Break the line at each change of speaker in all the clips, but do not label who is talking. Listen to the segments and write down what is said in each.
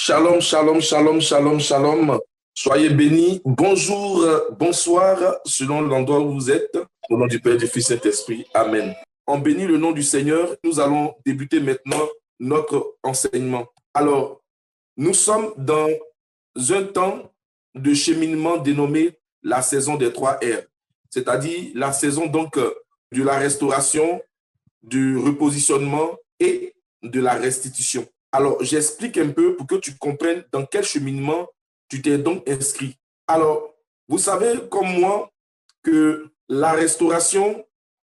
Shalom, shalom, shalom, shalom, shalom. Soyez bénis. Bonjour, bonsoir, selon l'endroit où vous êtes. Au nom du Père, du Fils et Saint-Esprit. Amen. On bénit le nom du Seigneur. Nous allons débuter maintenant notre enseignement. Alors, nous sommes dans un temps de cheminement dénommé la saison des 3 R, c'est-à-dire la saison donc de la restauration, du repositionnement et de la restitution. Alors, j'explique un peu pour que tu comprennes dans quel cheminement tu t'es donc inscrit. Alors, vous savez comme moi que la restauration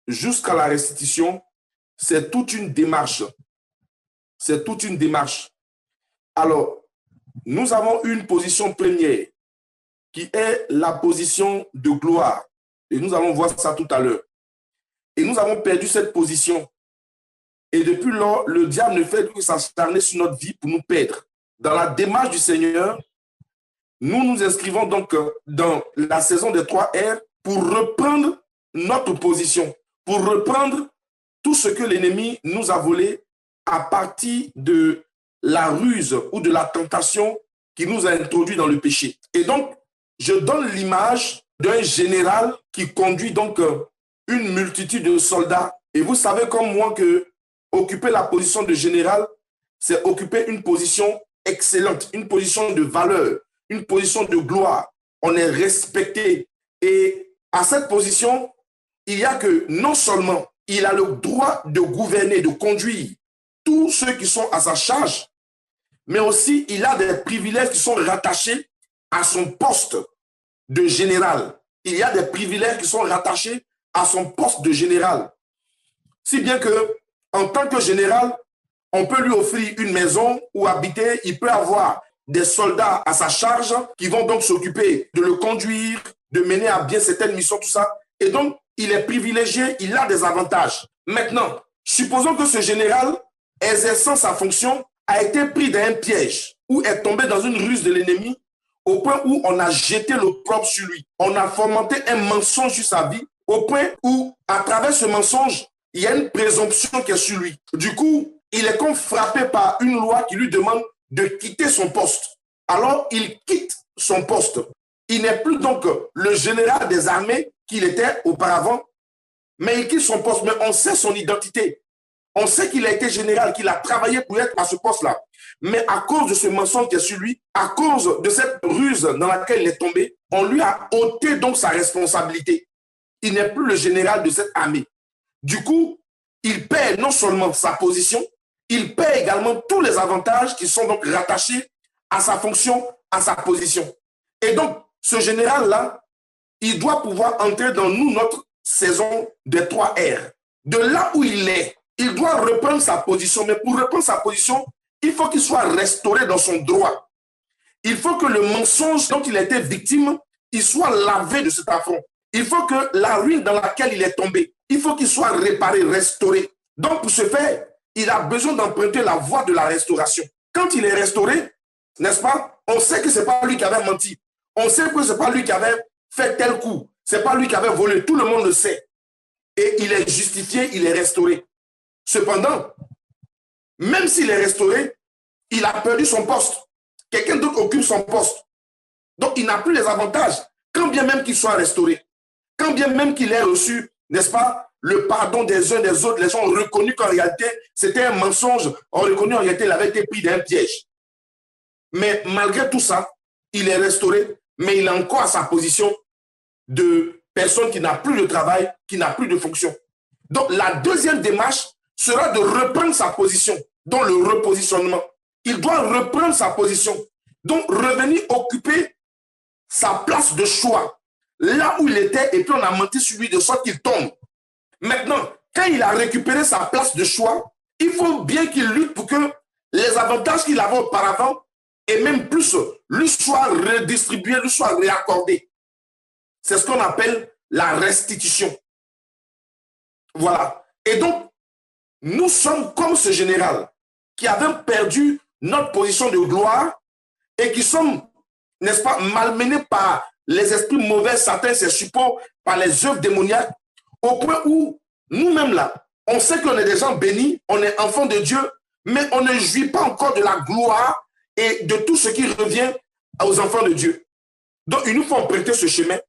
jusqu'à la restitution, c'est toute une démarche. C'est toute une démarche. Alors, nous avons une position première qui est la position de gloire. Et nous allons voir ça tout à l'heure. Et nous avons perdu cette position. Et depuis lors, le diable ne fait que s'acharner sur notre vie pour nous perdre. Dans la démarche du Seigneur, nous nous inscrivons donc dans la saison des 3 R pour reprendre notre position, pour reprendre tout ce que l'ennemi nous a volé à partir de la ruse ou de la tentation qui nous a introduit dans le péché. Et donc, je donne l'image d'un général qui conduit donc une multitude de soldats. Et vous savez comme moi que occuper la position de général, c'est occuper une position excellente, une position de valeur, une position de gloire. On est respecté. Et à cette position, il y a que non seulement il a le droit de gouverner, de conduire tous ceux qui sont à sa charge, mais aussi il a des privilèges qui sont rattachés à son poste de général. Il y a des privilèges qui sont rattachés à son poste de général. Si bien que, en tant que général, on peut lui offrir une maison où habiter. Il peut avoir des soldats à sa charge qui vont donc s'occuper de le conduire, de mener à bien certaines missions, tout ça. Et donc, il est privilégié, il a des avantages. Maintenant, supposons que ce général, exerçant sa fonction, a été pris dans un piège ou est tombé dans une ruse de l'ennemi au point où on a jeté l'opprobre sur lui. On a fomenté un mensonge sur sa vie au point où, à travers ce mensonge, il y a une présomption qui est sur lui. Du coup, il est comme frappé par une loi qui lui demande de quitter son poste. Alors, il quitte son poste. Il n'est plus donc le général des armées qu'il était auparavant, mais il quitte son poste. Mais on sait son identité. On sait qu'il a été général, qu'il a travaillé pour être à ce poste-là. Mais à cause de ce mensonge qui est sur lui, à cause de cette ruse dans laquelle il est tombé, on lui a ôté donc sa responsabilité. Il n'est plus le général de cette armée. Du coup, il perd non seulement sa position, il perd également tous les avantages qui sont donc rattachés à sa fonction, à sa position. Et donc, ce général-là, il doit pouvoir entrer dans nous, notre saison des 3 R. De là où il est, il doit reprendre sa position. Mais pour reprendre sa position, il faut qu'il soit restauré dans son droit. Il faut que le mensonge dont il a été victime, il soit lavé de cet affront. Il faut que la ruine dans laquelle il est tombé, il faut qu'il soit réparé, restauré. Donc, pour ce faire, il a besoin d'emprunter la voie de la restauration. Quand il est restauré, n'est-ce pas, on sait que ce n'est pas lui qui avait menti. On sait que ce n'est pas lui qui avait fait tel coup. Ce n'est pas lui qui avait volé. Tout le monde le sait. Et il est justifié, il est restauré. Cependant, même s'il est restauré, il a perdu son poste. Quelqu'un d'autre occupe son poste. Donc, il n'a plus les avantages, quand bien même qu'il soit restauré. Quand bien même qu'il ait reçu, n'est-ce pas, le pardon des uns des autres, les gens ont reconnu qu'en réalité, c'était un mensonge, ont reconnu qu'en réalité, il avait été pris d'un piège. Mais malgré tout ça, il est restauré, mais il est encore à sa position de personne qui n'a plus de travail, qui n'a plus de fonction. Donc, la deuxième démarche sera de reprendre sa position, dans le repositionnement. Il doit reprendre sa position, donc revenir occuper sa place de choix, là où il était, et puis on a menti sur lui de sorte qu'il tombe. Maintenant, quand il a récupéré sa place de choix, il faut bien qu'il lutte pour que les avantages qu'il avait auparavant, et même plus, lui soient redistribués, lui soient réaccordés. C'est ce qu'on appelle la restitution. Voilà. Et donc, nous sommes comme ce général qui avait perdu notre position de gloire et qui sommes, n'est-ce pas, malmenés par les esprits mauvais, certains, ses suppôts, par les œuvres démoniaques, au point où nous-mêmes là, on sait qu'on est des gens bénis, on est enfants de Dieu, mais on ne jouit pas encore de la gloire et de tout ce qui revient aux enfants de Dieu. Donc, il nous faut emprunter ce chemin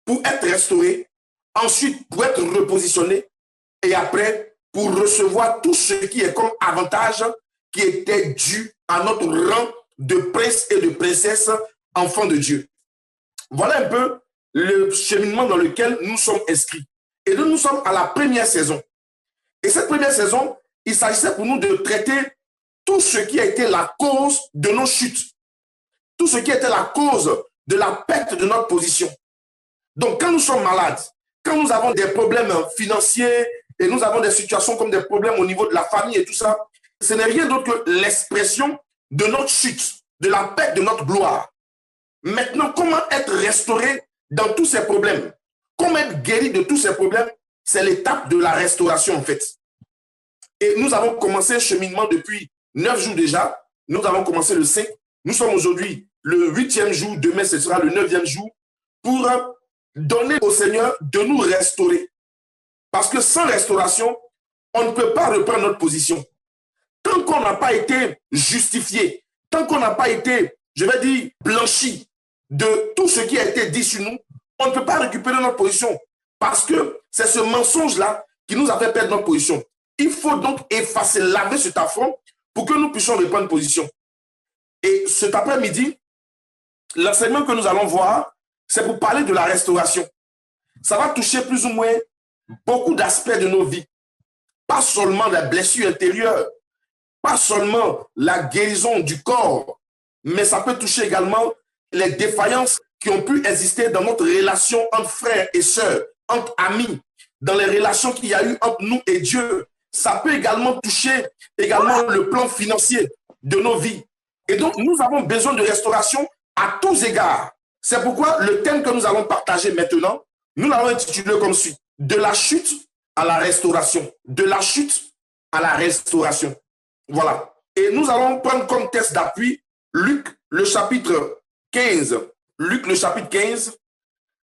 pour être restauré, ensuite pour être repositionné, et après pour recevoir tout ce qui est comme avantage qui était dû à notre rang de prince et de princesse, enfants de Dieu. Voilà un peu le cheminement dans lequel nous sommes inscrits. Et nous sommes à la première saison. Et cette première saison, il s'agissait pour nous de traiter tout ce qui a été la cause de nos chutes, tout ce qui était la cause de la perte de notre position. Donc, quand nous sommes malades, quand nous avons des problèmes financiers et nous avons des situations comme des problèmes au niveau de la famille et tout ça, ce n'est rien d'autre que l'expression de notre chute, de la perte de notre gloire. Maintenant, comment être restauré dans tous ces problèmes? Comment être guéri de tous ces problèmes? C'est l'étape de la restauration en fait. Et nous avons commencé un cheminement depuis 9 jours déjà. Nous avons commencé le 5. Nous sommes aujourd'hui le 8e jour. Demain, ce sera le 9e jour pour donner au Seigneur de nous restaurer. Parce que sans restauration, on ne peut pas reprendre notre position. Tant qu'on n'a pas été justifié, tant qu'on n'a pas été, je vais dire, blanchi de tout ce qui a été dit sur nous, on ne peut pas récupérer notre position. Parce que c'est ce mensonge-là qui nous a fait perdre notre position. Il faut donc effacer, laver cet affront pour que nous puissions reprendre position. Et cet après-midi, l'enseignement que nous allons voir, c'est pour parler de la restauration. Ça va toucher plus ou moins beaucoup d'aspects de nos vies. Pas seulement la blessure intérieure, pas seulement la guérison du corps, mais ça peut toucher également les défaillances qui ont pu exister dans notre relation entre frères et sœurs, entre amis, dans les relations qu'il y a eu entre nous et Dieu. Ça peut également toucher le plan financier de nos vies. Et donc, nous avons besoin de restauration à tous égards. C'est pourquoi le thème que nous allons partager maintenant, nous l'avons intitulé comme suit: de la chute à la restauration. De la chute à la restauration. Voilà. Et nous allons prendre comme texte d'appui Luc, le chapitre 15. Luc, le chapitre 15,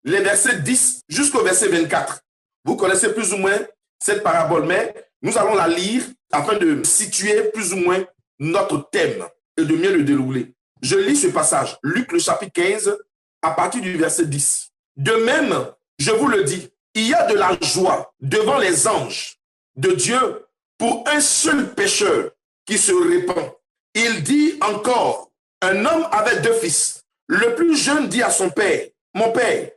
les versets 10 jusqu'au verset 24. Vous connaissez plus ou moins cette parabole, mais nous allons la lire afin de situer plus ou moins notre thème et de mieux le dérouler. Je lis ce passage, Luc, le chapitre 15, à partir du verset 10. De même, je vous le dis, il y a de la joie devant les anges de Dieu pour un seul pécheur qui se répand. Il dit encore, un homme avait 2 fils. Le plus jeune dit à son père, mon père,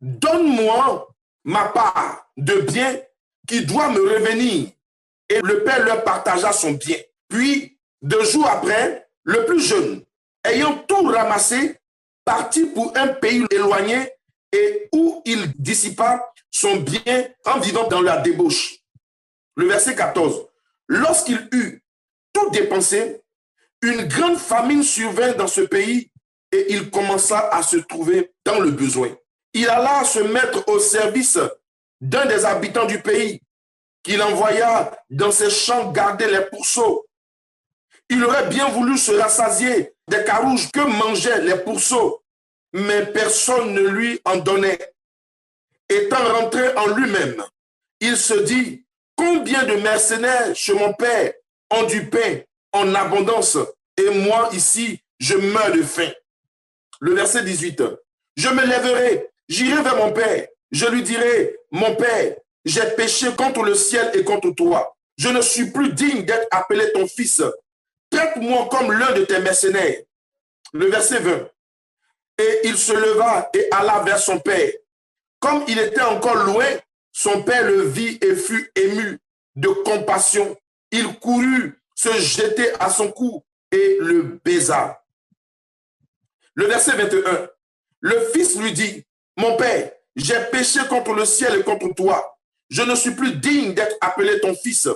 donne-moi ma part de bien qui doit me revenir. Et le père leur partagea son bien. Puis, 2 jours après, le plus jeune, ayant tout ramassé, partit pour un pays éloigné et où il dissipa son bien en vivant dans la débauche. Le verset 14. Lorsqu'il eut tout dépensé, une grande famine survint dans ce pays et il commença à se trouver dans le besoin. Il alla se mettre au service d'un des habitants du pays, qu'il envoya dans ses champs garder les pourceaux. Il aurait bien voulu se rassasier des carouges que mangeaient les pourceaux, mais personne ne lui en donnait. Étant rentré en lui-même, il se dit, combien de mercenaires chez mon père ont du pain en abondance, et moi ici, je meurs de faim. Le verset 18. Je me lèverai, j'irai vers mon père, je lui dirai, mon père, j'ai péché contre le ciel et contre toi. Je ne suis plus digne d'être appelé ton fils. Traite-moi comme l'un de tes mercenaires. Le verset 20. Et il se leva et alla vers son père. Comme il était encore loin, son père le vit et fut ému de compassion. Il courut se jeter à son cou et le baisa. Le verset 21. Le fils lui dit, mon père, j'ai péché contre le ciel et contre toi. Je ne suis plus digne d'être appelé ton fils.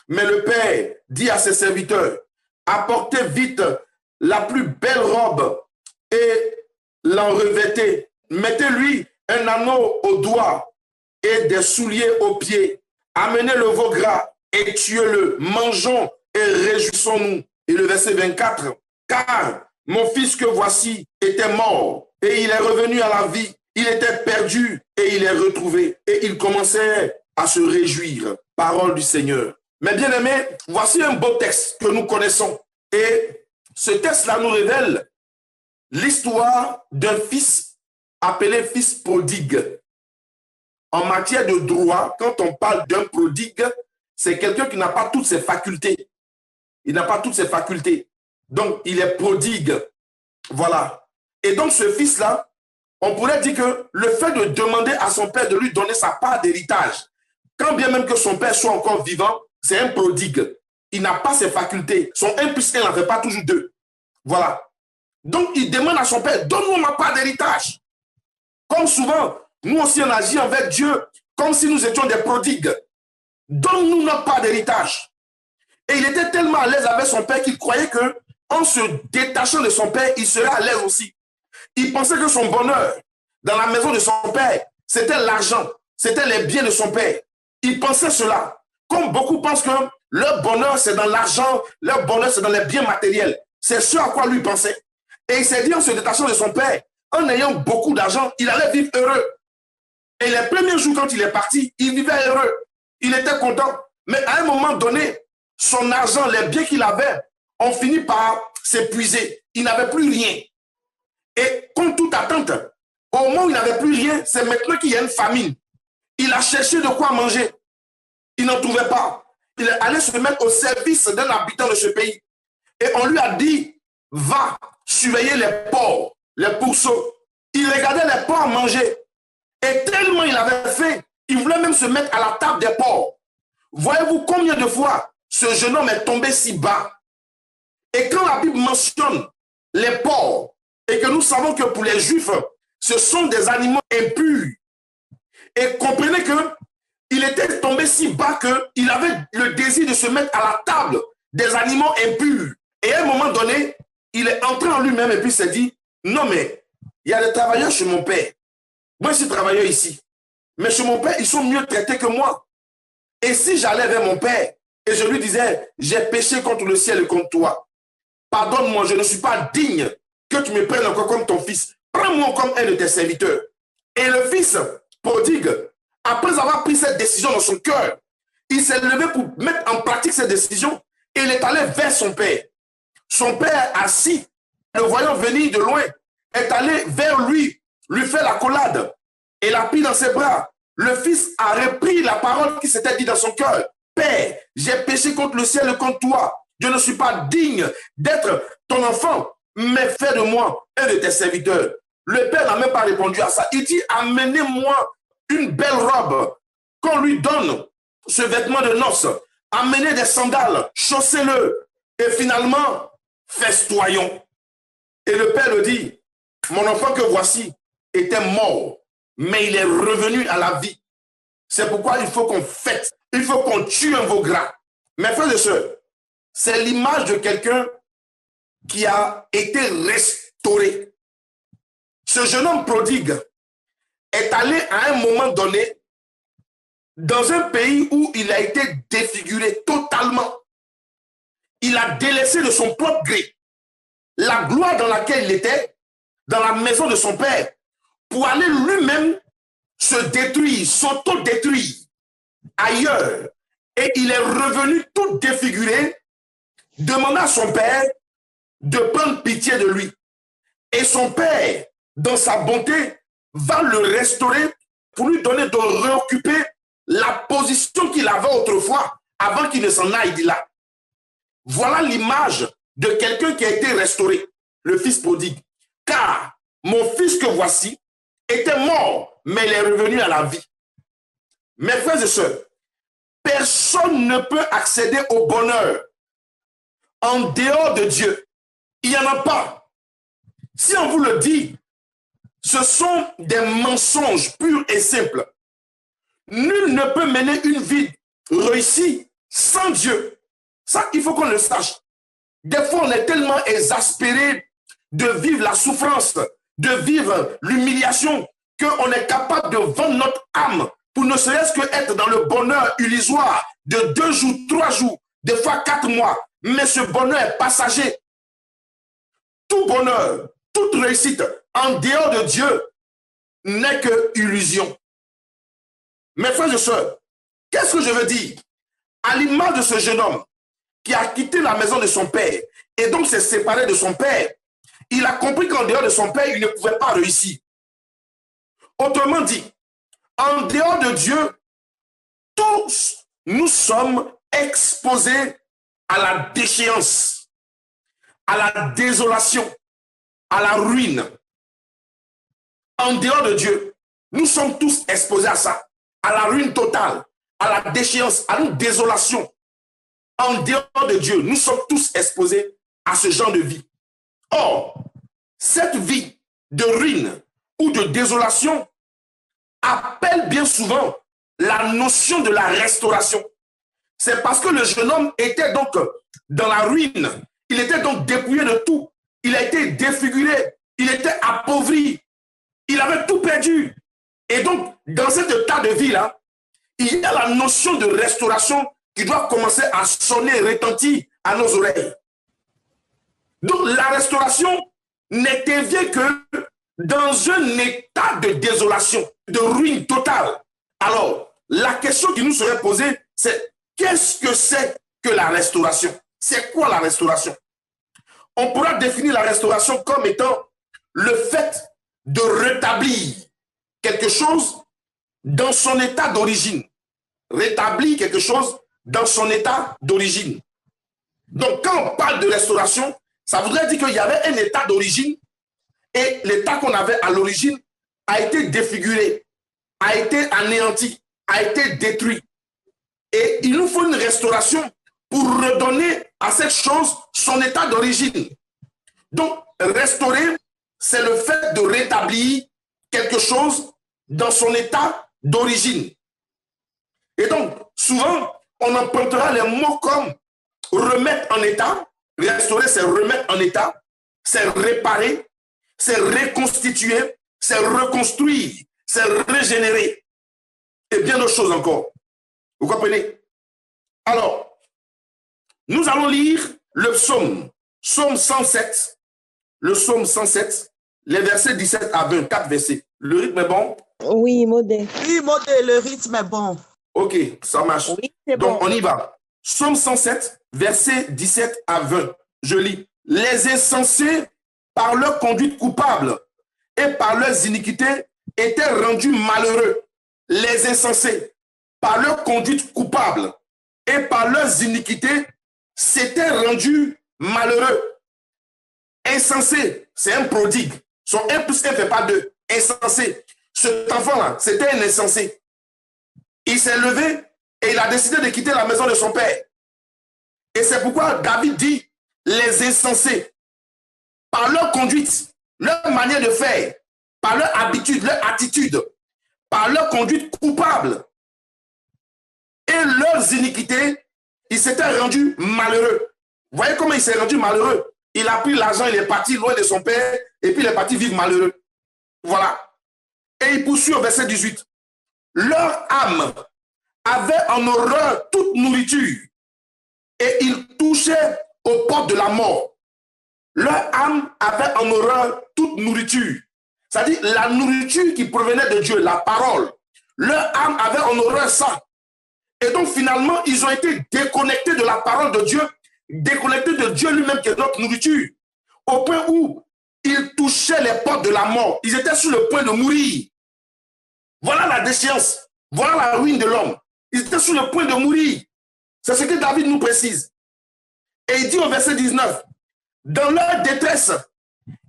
Mais le père dit à ses serviteurs, apportez vite la plus belle robe et l'en revêtez. Mettez-lui un anneau au doigt et des souliers aux pieds. Amenez le veau gras et tuez-le. Mangeons et réjouissons-nous. Et le verset 24. Car mon fils que voici était mort et il est revenu à la vie. Il était perdu et il est retrouvé. Et il commençait à se réjouir. Parole du Seigneur. Mes bien-aimés, voici un beau texte que nous connaissons. Et Ce texte-là nous révèle l'histoire d'un fils appelé fils prodigue. En matière de droit, quand on parle d'un prodigue, c'est quelqu'un qui n'a pas toutes ses facultés. Il n'a pas toutes ses facultés. Donc, il est prodigue. Voilà. Et donc, ce fils-là, on pourrait dire que le fait de demander à son père de lui donner sa part d'héritage, quand bien même que son père soit encore vivant, c'est un prodigue. Il n'a pas ses facultés. Son 1 plus 1 n'en fait pas toujours 2. Voilà. Donc, il demande à son père, donne-moi ma part d'héritage. Comme souvent, nous aussi, on agit avec Dieu comme si nous étions des prodigues. Donne-nous notre part d'héritage. Et il était tellement à l'aise avec son père qu'il croyait que, en se détachant de son père, il serait à l'aise aussi. Il pensait que son bonheur dans la maison de son père, c'était l'argent, c'était les biens de son père. Il pensait cela. Comme beaucoup pensent que leur bonheur, c'est dans l'argent, leur bonheur, c'est dans les biens matériels. C'est ce à quoi lui pensait. Et il s'est dit, en se détachant de son père, en ayant beaucoup d'argent, il allait vivre heureux. Et les premiers jours, quand il est parti, il vivait heureux. Il était content. Mais à un moment donné, son argent, les biens qu'il avait, ont fini par s'épuiser. Il n'avait plus rien. Et comme toute attente, au moment où il n'avait plus rien, c'est maintenant qu'il y a une famine. Il a cherché de quoi manger. Il n'en trouvait pas. Il est allé se mettre au service d'un habitant de ce pays. Et on lui a dit, va surveiller les porcs, les pourceaux. Il regardait les porcs manger. Et tellement il avait faim, il voulait même se mettre à la table des porcs. Voyez-vous combien de fois ce jeune homme est tombé si bas. Et quand la Bible mentionne les porcs, et que nous savons que pour les Juifs, ce sont des animaux impurs. Et comprenez qu'il était tombé si bas qu'il avait le désir de se mettre à la table des animaux impurs. Et à un moment donné, il est entré en lui-même et puis s'est dit, non mais, il y a des travailleurs chez mon père. Moi, je suis travailleur ici. Mais chez mon père, ils sont mieux traités que moi. Et si j'allais vers mon père et je lui disais, j'ai péché contre le ciel et contre toi, pardonne-moi, je ne suis pas digne que tu me prennes encore comme ton fils. Prends-moi comme un de tes serviteurs. Et le fils prodigue, après avoir pris cette décision dans son cœur, il s'est levé pour mettre en pratique cette décision et il est allé vers son père. Son père, assis, le voyant venir de loin, est allé vers lui fait l'accolade et l'a pris dans ses bras. Le fils a repris la parole qui s'était dit dans son cœur. Père, j'ai péché contre le ciel et contre toi. Je ne suis pas digne d'être ton enfant, mais fais de moi un de tes serviteurs. Le père n'a même pas répondu à ça. Il dit, amenez-moi une belle robe, qu'on lui donne ce vêtement de noces. Amenez des sandales, chaussez-le. Et finalement, festoyons. Et le père le dit, mon enfant que voici était mort, mais il est revenu à la vie. C'est pourquoi il faut qu'on fête, il faut qu'on tue un veau gras. Mes frères et sœurs, c'est l'image de quelqu'un qui a été restauré. Ce jeune homme prodigue est allé à un moment donné dans un pays où il a été défiguré totalement. Il a délaissé de son propre gré la gloire dans laquelle il était, dans la maison de son père, pour aller lui-même se détruire, s'auto-détruire ailleurs. Et il est revenu tout défiguré, demandant à son père de prendre pitié de lui. Et son père, dans sa bonté, va le restaurer pour lui donner de réoccuper la position qu'il avait autrefois avant qu'il ne s'en aille de là. Voilà l'image de quelqu'un qui a été restauré, le fils prodigue. Car mon fils que voici était mort, mais il est revenu à la vie. Mes frères et sœurs, personne ne peut accéder au bonheur en dehors de Dieu. Il n'y en a pas. Si on vous le dit, ce sont des mensonges purs et simples. Nul ne peut mener une vie réussie sans Dieu. Ça, il faut qu'on le sache. Des fois, on est tellement exaspéré de vivre la souffrance, de vivre l'humiliation, qu'on est capable de vendre notre âme pour ne serait-ce que être dans le bonheur illusoire de 2 jours, 3 jours, des fois 4 mois. Mais ce bonheur est passager. Tout bonheur, toute réussite en dehors de Dieu n'est que illusion. Mes frères et sœurs, qu'est-ce que je veux dire? À l'image de ce jeune homme, qui a quitté la maison de son père et donc s'est séparé de son père, il a compris qu'en dehors de son père, il ne pouvait pas réussir. Autrement dit, en dehors de Dieu, tous nous sommes exposés à la déchéance, à la désolation, à la ruine. En dehors de Dieu, nous sommes tous exposés à ça, à la ruine totale, à la déchéance, à la désolation. En dehors de Dieu, nous sommes tous exposés à ce genre de vie. Or, cette vie de ruine ou de désolation appelle bien souvent la notion de la restauration. C'est parce que le jeune homme était donc dans la ruine, il était donc dépouillé de tout, il a été défiguré, il était appauvri, il avait tout perdu. Et donc, dans cet état de vie-là, il y a la notion de restauration qui doit commencer à sonner, retentir à nos oreilles. Donc, la restauration n'intervient que dans un état de désolation, de ruine totale. Alors, la question qui nous serait posée, c'est qu'est-ce que c'est que la restauration? C'est quoi la restauration? On pourra définir la restauration comme étant le fait de rétablir quelque chose dans son état d'origine. Rétablir quelque chose dans son état d'origine. Donc, quand on parle de restauration, ça voudrait dire qu'il y avait un état d'origine et l'état qu'on avait à l'origine a été défiguré, a été anéanti, a été détruit. Et il nous faut une restauration pour redonner à cette chose son état d'origine. Donc, restaurer, c'est le fait de rétablir quelque chose dans son état d'origine. Et donc, souvent, on empruntera les mots comme remettre en état. Restaurer, c'est remettre en état, c'est réparer, c'est reconstituer, c'est reconstruire, c'est régénérer. Et bien d'autres choses encore. Vous comprenez? Alors, nous allons lire le psaume, psaume 107, le psaume 107, les versets 17 à 20, 4 versets. Le rythme est bon?
Oui, Modé.
Oui, Modé, le rythme est bon.
Ok, ça marche.
Oui, c'est
Donc,
bon.
on y va. Psaume 107, versets 17 à 20. Je lis. Les insensés, par leur conduite coupable et par leurs iniquités, étaient rendus malheureux. Les insensés, par leur conduite coupable et par leurs iniquités, s'étaient rendus malheureux. Insensé, c'est un prodigue. Son 1 plus 1 ne fait pas 2. Insensé. Cet enfant-là, c'était un insensé. Il s'est levé et il a décidé de quitter la maison de son père. Et c'est pourquoi David dit, les insensés, par leur conduite, leur manière de faire, par leur habitude, leur attitude, par leur conduite coupable et leurs iniquités, ils s'étaient rendus malheureux. Vous voyez comment il s'est rendu malheureux? Il a pris l'argent, il est parti loin de son père et puis il est parti vivre malheureux. Voilà. Et il poursuit au verset 18. Leur âme avait en horreur toute nourriture et ils touchaient aux portes de la mort. Leur âme avait en horreur toute nourriture. C'est-à-dire la nourriture qui provenait de Dieu, la parole. Leur âme avait en horreur ça. Et donc finalement, ils ont été déconnectés de la parole de Dieu, déconnectés de Dieu lui-même qui est notre nourriture, au point où ils touchaient les portes de la mort. Ils étaient sur le point de mourir. Voilà la déchéance. Voilà la ruine de l'homme. Ils étaient sur le point de mourir. C'est ce que David nous précise. Et il dit au verset 19, dans leur détresse,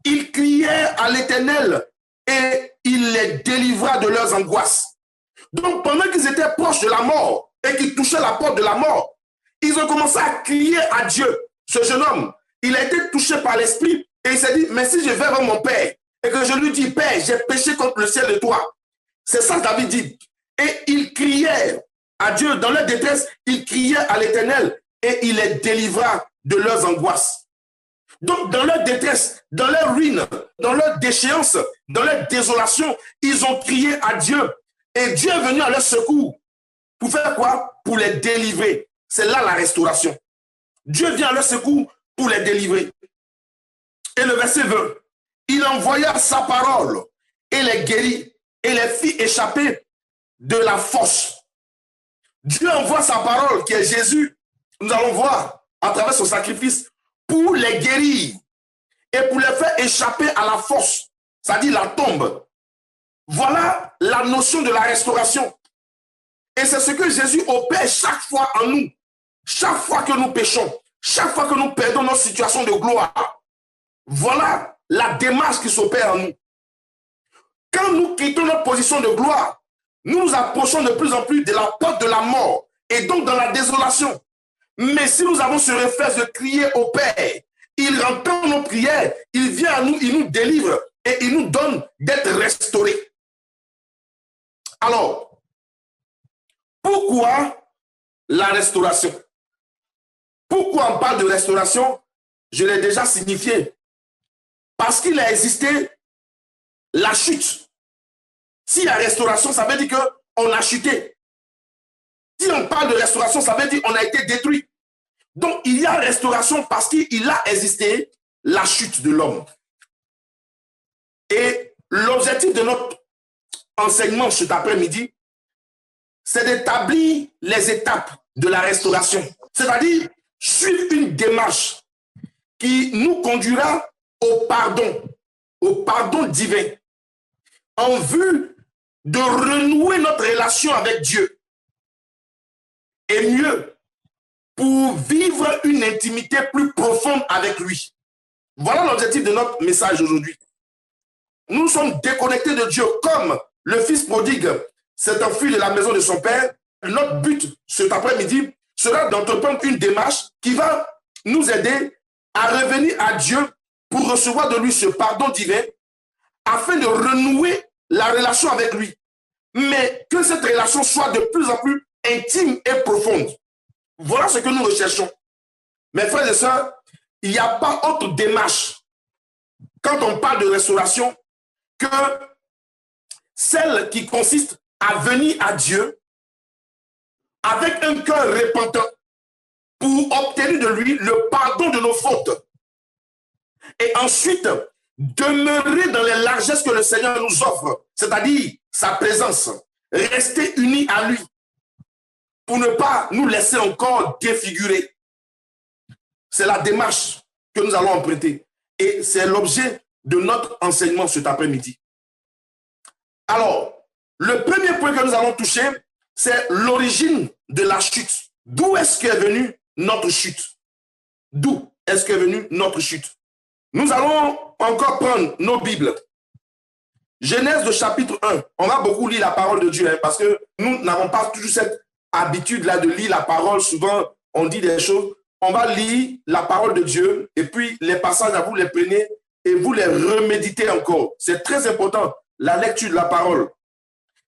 ils criaient à l'Éternel et il les délivra de leurs angoisses. Donc pendant qu'ils étaient proches de la mort et qu'ils touchaient la porte de la mort, ils ont commencé à crier à Dieu. Ce jeune homme, il a été touché par l'esprit et il s'est dit, mais si je vais vers mon père et que je lui dis, Père, j'ai péché contre le ciel et toi. C'est ça David dit. Et ils criaient à Dieu dans leur détresse, ils criaient à l'Éternel et il les délivra de leurs angoisses. Donc dans leur détresse, dans leur ruine, dans leur déchéance, dans leur désolation, ils ont crié à Dieu et Dieu est venu à leur secours. Pour faire quoi? Pour les délivrer. C'est là la restauration. Dieu vient à leur secours pour les délivrer. Et le verset 20, il envoya sa parole et les guérit et les fit échapper de la fosse. Dieu envoie sa parole qui est Jésus. Nous allons voir à travers son sacrifice pour les guérir et pour les faire échapper à la fosse, c'est-à-dire la tombe. Voilà la notion de la restauration. Et c'est ce que Jésus opère chaque fois en nous. Chaque fois que nous péchons, chaque fois que nous perdons notre situation de gloire. Voilà la démarche qui s'opère en nous. Quand nous quittons notre position de gloire, nous nous approchons de plus en plus de la porte de la mort et donc dans la désolation. Mais si nous avons ce réflexe de crier au Père, il entend nos prières, il vient à nous, il nous délivre et il nous donne d'être restaurés. Alors, pourquoi la restauration? Pourquoi on parle de restauration? Je l'ai déjà signifié. Parce qu'il a existé la chute. S'il y a restauration, ça veut dire qu'on a chuté. Si on parle de restauration, ça veut dire qu'on a été détruit. Donc, il y a restauration parce qu'il a existé la chute de l'homme. Et l'objectif de notre enseignement cet après-midi, c'est d'établir les étapes de la restauration. C'est-à-dire, suivre une démarche qui nous conduira au pardon divin, en vue de renouer notre relation avec Dieu. Et mieux, pour vivre une intimité plus profonde avec lui. Voilà l'objectif de notre message aujourd'hui. Nous sommes déconnectés de Dieu comme le fils prodigue s'est enfui de la maison de son père. Notre but cet après-midi sera d'entreprendre une démarche qui va nous aider à revenir à Dieu pour recevoir de lui ce pardon divin afin de renouer la relation avec lui. Mais que cette relation soit de plus en plus intime et profonde. Voilà ce que nous recherchons. Mes frères et sœurs, il n'y a pas autre démarche quand on parle de restauration que celle qui consiste à venir à Dieu avec un cœur repentant pour obtenir de lui le pardon de nos fautes. Et ensuite, demeurer dans les largesses que le Seigneur nous offre, c'est-à-dire sa présence, rester unis à lui pour ne pas nous laisser encore défigurer. C'est la démarche que nous allons emprunter. Et c'est l'objet de notre enseignement cet après-midi. Alors, le premier point que nous allons toucher, c'est l'origine de la chute. D'où est-ce qu'est venue notre chute? D'où est-ce qu'est venue notre chute? Nous allons encore prendre nos Bibles. Genèse de chapitre 1. On va beaucoup lire la parole de Dieu, parce que nous n'avons pas toujours cette habitude-là de lire la parole. Souvent, on dit des choses. On va lire la parole de Dieu et puis les passages, vous les prenez et vous les reméditez encore. C'est très important, la lecture de la parole.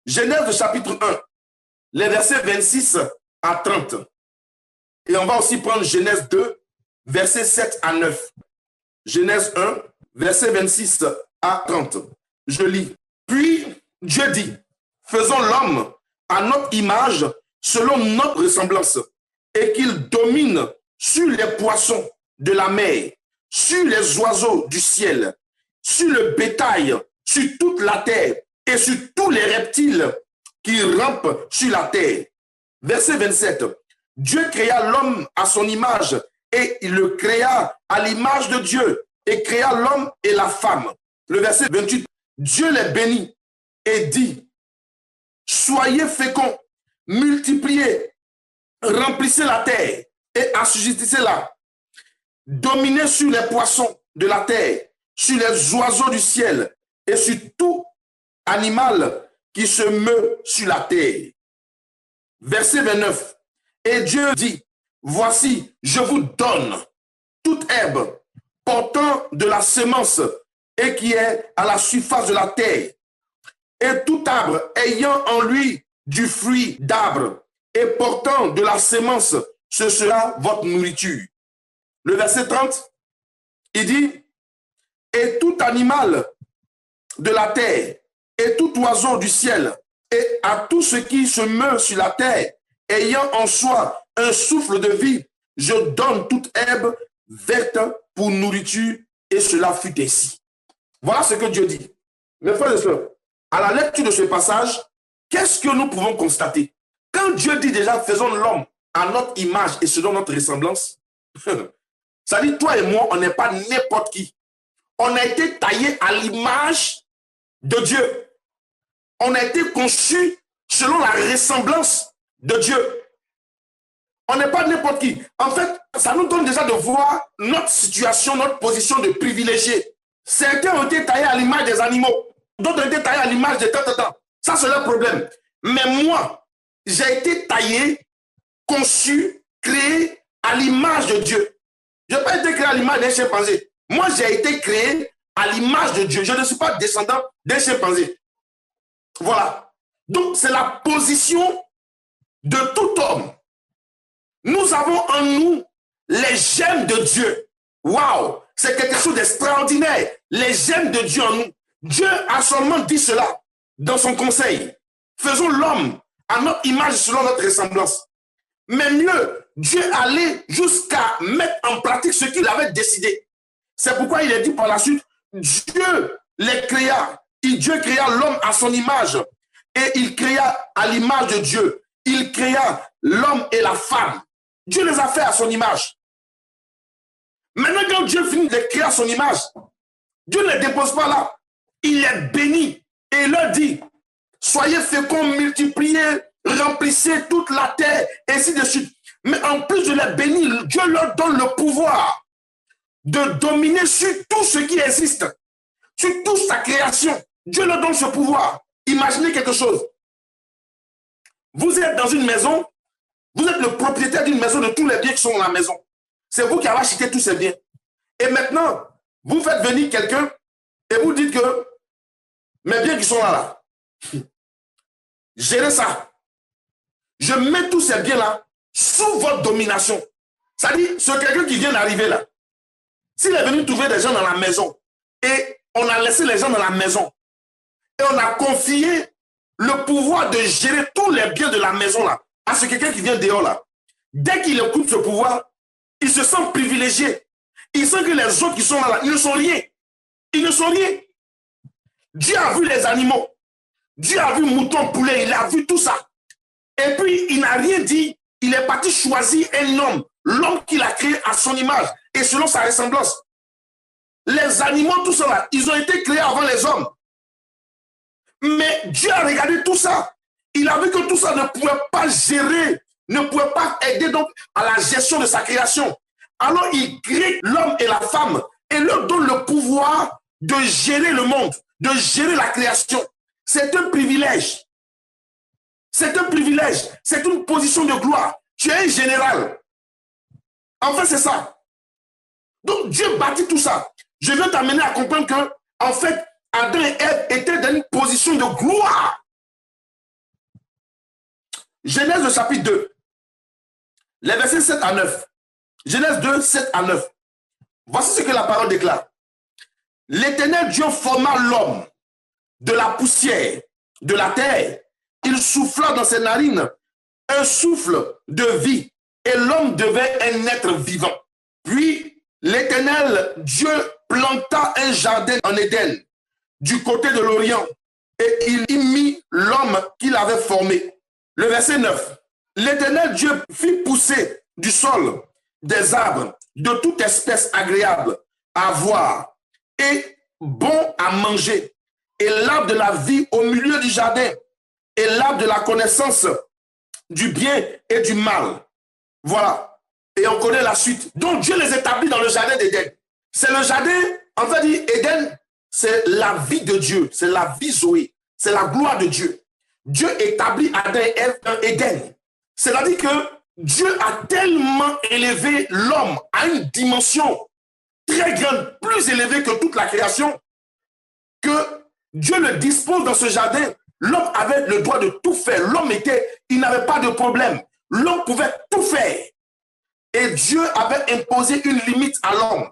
Genèse de chapitre 1, les versets 26 à 30. Et on va aussi prendre Genèse 2, versets 7 à 9. Genèse 1, versets 26 à 30. Je lis. Puis Dieu dit, faisons l'homme à notre image, selon notre ressemblance, et qu'il domine sur les poissons de la mer, sur les oiseaux du ciel, sur le bétail, sur toute la terre, et sur tous les reptiles qui rampent sur la terre. Verset 27. Dieu créa l'homme à son image, et il le créa à l'image de Dieu, et créa l'homme et la femme. Le verset 28. Dieu les bénit et dit, soyez féconds, multipliez, remplissez la terre et assujettissez-la. Dominez sur les poissons de la terre, sur les oiseaux du ciel et sur tout animal qui se meut sur la terre. Verset 29. Et Dieu dit, voici, je vous donne toute herbe portant de la semence et qui est à la surface de la terre, et tout arbre ayant en lui du fruit d'arbre et portant de la semence, ce sera votre nourriture. Le verset 30, il dit, et tout animal de la terre, et tout oiseau du ciel, et à tout ce qui se meut sur la terre, ayant en soi un souffle de vie, je donne toute herbe verte pour nourriture, et cela fut ainsi. Voilà ce que Dieu dit. Mes frères et sœurs, à la lecture de ce passage, qu'est-ce que nous pouvons constater? Quand Dieu dit déjà, faisons l'homme à notre image et selon notre ressemblance, Ça dit, toi et moi, on n'est pas n'importe qui. On a été taillé à l'image de Dieu. On a été conçu selon la ressemblance de Dieu. On n'est pas n'importe qui. En fait, ça nous donne déjà de voir notre situation, notre position de privilégié. Certains ont été taillés à l'image des animaux. D'autres ont été taillés à l'image de tant. Ça, c'est leur problème. Mais moi, j'ai été taillé, conçu, créé à l'image de Dieu. Je n'ai pas été créé à l'image d'un chimpanzé. Moi, j'ai été créé à l'image de Dieu. Je ne suis pas descendant d'un chimpanzé. Voilà. Donc, c'est la position de tout homme. Nous avons en nous les gemmes de Dieu. Waouh! C'est quelque chose d'extraordinaire. Les gemmes de Dieu en nous. Dieu a seulement dit cela dans son conseil. Faisons l'homme à notre image selon notre ressemblance. Mais mieux, Dieu allait jusqu'à mettre en pratique ce qu'il avait décidé. C'est pourquoi il est dit par la suite, Dieu les créa. Dieu créa l'homme à son image. Et il créa à l'image de Dieu. Il créa l'homme et la femme. Dieu les a fait à son image. Maintenant, quand Dieu finit de les créer à son image, Dieu ne les dépose pas là. Il les bénit. Et il leur dit, soyez féconds, multipliez, remplissez toute la terre, et ainsi de suite. Mais en plus de les bénir, Dieu leur donne le pouvoir de dominer sur tout ce qui existe, sur toute sa création. Dieu leur donne ce pouvoir. Imaginez quelque chose. Vous êtes dans une maison, vous êtes le propriétaire d'une maison, de tous les biens qui sont dans la maison. C'est vous qui avez acheté tous ces biens. Et maintenant, vous faites venir quelqu'un et vous dites que mes biens qui sont là, gérez ça. Je mets tous ces biens-là sous votre domination. C'est-à-dire, c'est quelqu'un qui vient d'arriver là. S'il est venu trouver des gens dans la maison et on a laissé les gens dans la maison et on a confié le pouvoir de gérer tous les biens de la maison là à ce quelqu'un qui vient dehors là. Dès qu'il écoute ce pouvoir, il se sent privilégié. Il sent que les autres qui sont là, ils ne sont rien. Ils ne sont rien. Dieu a vu les animaux. Dieu a vu mouton, poulet, il a vu tout ça. Et puis, il n'a rien dit. Il est parti choisir un homme, l'homme qu'il a créé à son image et selon sa ressemblance. Les animaux, tout ça là, ils ont été créés avant les hommes. Mais Dieu a regardé tout ça. Il a vu que tout ça ne pouvait pas gérer, ne pouvait pas aider donc à la gestion de sa création. Alors il crée l'homme et la femme et leur donne le pouvoir de gérer le monde, de gérer la création. C'est un privilège. C'est un privilège. C'est une position de gloire. Tu es un général. En fait, c'est ça. Donc Dieu bâtit tout ça. Je veux t'amener à comprendre que, en fait, Adam et Ève étaient dans une position de gloire. Genèse le chapitre 2, les versets 7 à 9. Genèse 2, 7 à 9. Voici ce que la parole déclare. L'Éternel Dieu forma l'homme de la poussière de la terre. Il souffla dans ses narines un souffle de vie et l'homme devint un être vivant. Puis l'Éternel Dieu planta un jardin en Éden du côté de l'Orient et il y mit l'homme qu'il avait formé. Le verset 9. L'Éternel Dieu fit pousser du sol des arbres de toute espèce agréable à voir et bon à manger, et l'arbre de la vie au milieu du jardin, et l'arbre de la connaissance du bien et du mal. Voilà. Et on connaît la suite. Donc Dieu les établit dans le jardin d'Éden. C'est le jardin, en fait, Éden, c'est la vie de Dieu, c'est la vie Zoé, c'est la gloire de Dieu. Dieu établit Adam et Ève dans Éden. C'est-à-dire que Dieu a tellement élevé l'homme à une dimension très grande, plus élevée que toute la création, que Dieu le dispose dans ce jardin. L'homme avait le droit de tout faire. Il n'avait pas de problème. L'homme pouvait tout faire. Et Dieu avait imposé une limite à l'homme.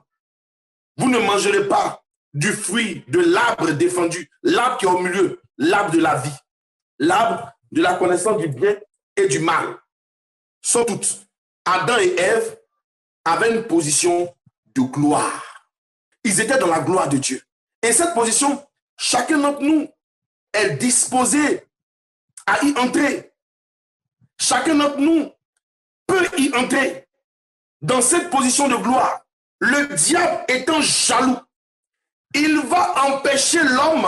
Vous ne mangerez pas du fruit de l'arbre défendu, l'arbre qui est au milieu, l'arbre de la vie, l'arbre de la connaissance du bien et du mal. Sans doute, Adam et Ève avaient une position de gloire. Ils étaient dans la gloire de Dieu. Et cette position, chacun d'entre nous est disposé à y entrer. Chacun d'entre nous peut y entrer. dans cette position de gloire, le diable étant jaloux, il va empêcher l'homme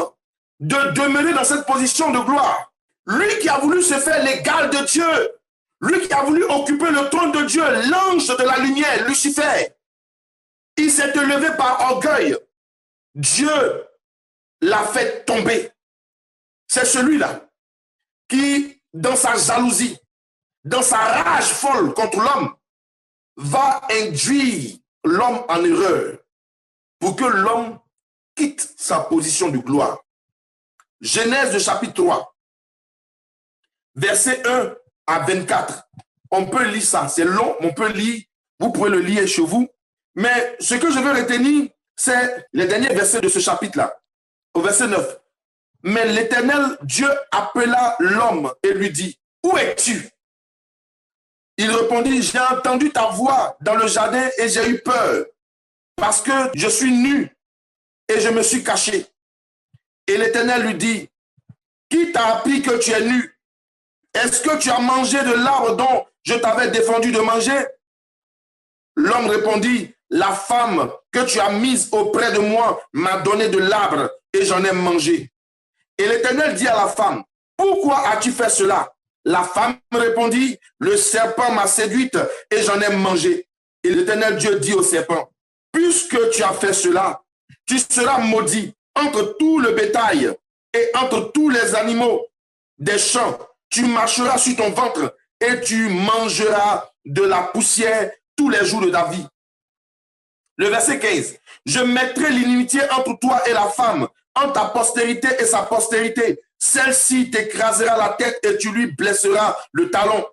de demeurer dans cette position de gloire. Lui qui a voulu se faire l'égal de Dieu, lui qui a voulu occuper le trône de Dieu, l'ange de la lumière, Lucifer, il s'est élevé par orgueil. Dieu l'a fait tomber. C'est celui-là qui, dans sa jalousie, dans sa rage folle contre l'homme, va induire l'homme en erreur pour que l'homme quitte sa position de gloire. Genèse chapitre 3, verset 1 à 24. On peut lire ça, c'est long, on peut lire, vous pouvez le lire chez vous. Mais ce que je veux retenir, c'est les derniers versets de ce chapitre-là, au verset 9. Mais l'Éternel Dieu appela l'homme et lui dit, « Où es-tu » Il répondit, « J'ai entendu ta voix dans le jardin et j'ai eu peur, parce que je suis nu et je me suis caché. » Et l'Éternel lui dit, « Qui t'a appris que tu es nu? Est-ce que tu as mangé de l'arbre dont je t'avais défendu de manger ?» L'homme répondit, « La femme que tu as mise auprès de moi m'a donné de l'arbre et j'en ai mangé. » Et l'Éternel dit à la femme, « Pourquoi as-tu fait cela ?» La femme répondit, « Le serpent m'a séduite et j'en ai mangé. » Et l'Éternel Dieu dit au serpent, « Puisque tu as fait cela, tu seras maudit entre tout le bétail et entre tous les animaux des champs. Tu marcheras sur ton ventre et tu mangeras de la poussière tous les jours de ta vie. » Le verset 15. « Je mettrai l'inimitié entre toi et la femme, entre ta postérité et sa postérité. Celle-ci t'écrasera la tête et tu lui blesseras le talon. »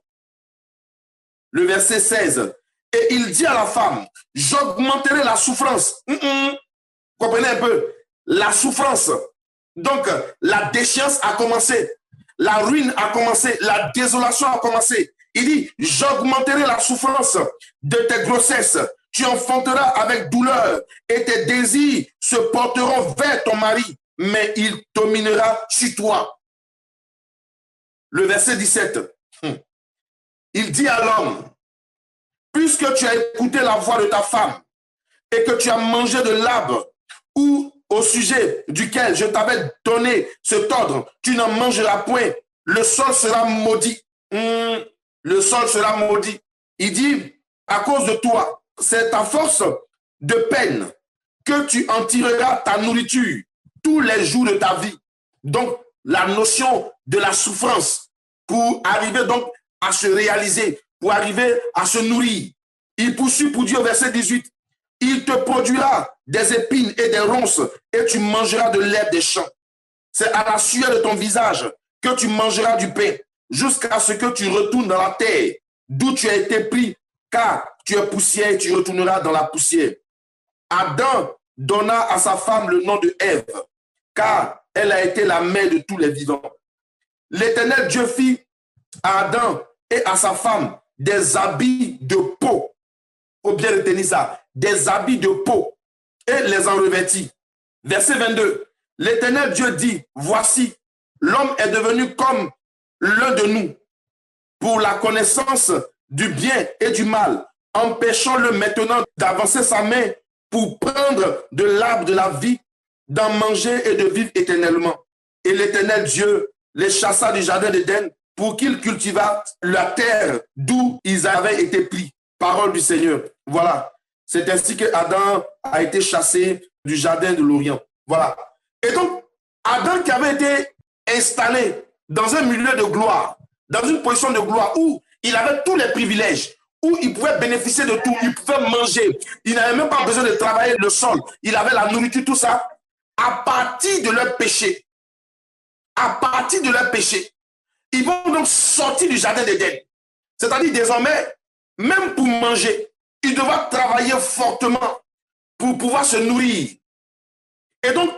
Le verset 16. « Et il dit à la femme, j'augmenterai la souffrance. » Comprenez un peu? La souffrance. Donc, la déchéance a commencé. La ruine a commencé. La désolation a commencé. Il dit, j'augmenterai la souffrance de tes grossesses. Tu enfanteras avec douleur et tes désirs se porteront vers ton mari, mais il dominera sur toi. Le verset 17. Il dit à l'homme, puisque tu as écouté la voix de ta femme et que tu as mangé de l'arbre ou au sujet duquel je t'avais donné cet ordre, tu n'en mangeras point, le sol sera maudit. Le sol sera maudit. Il dit, à cause de toi, c'est à force de peine que tu en tireras ta nourriture tous les jours de ta vie. Donc, la notion de la souffrance pour arriver donc à se réaliser, pour arriver à se nourrir. Il poursuit pour dire au verset 18, il te produira des épines et des ronces et tu mangeras de l'herbe des champs. C'est à la sueur de ton visage que tu mangeras du pain jusqu'à ce que tu retournes dans la terre d'où tu as été pris, car tu es poussière et tu retourneras dans la poussière. Adam donna à sa femme le nom de Ève, car elle a été la mère de tous les vivants. L'Éternel Dieu fit à Adam et à sa femme des habits de peau. Il faut bien retenir ça. Des habits de peau. Et les en revêtit. Verset 22. L'Éternel Dieu dit, voici, l'homme est devenu comme l'un de nous, pour la connaissance du bien et du mal. Empêchons-le maintenant d'avancer sa main pour prendre de l'arbre de la vie, d'en manger et de vivre éternellement. Et l'Éternel Dieu les chassa du jardin d'Éden pour qu'ils cultivâent la terre d'où ils avaient été pris. Parole du Seigneur. Voilà. C'est ainsi que Adam a été chassé du jardin de l'Orient. Voilà. Et donc, Adam qui avait été installé dans un milieu de gloire, dans une position de gloire où il avait tous les privilèges, où il pouvait bénéficier de tout, il pouvait manger, il n'avait même pas besoin de travailler le sol, il avait la nourriture, tout ça. À partir de leur péché, ils vont donc sortir du jardin d'Éden. C'est-à-dire désormais, même pour manger, il devra travailler fortement pour pouvoir se nourrir. Et donc,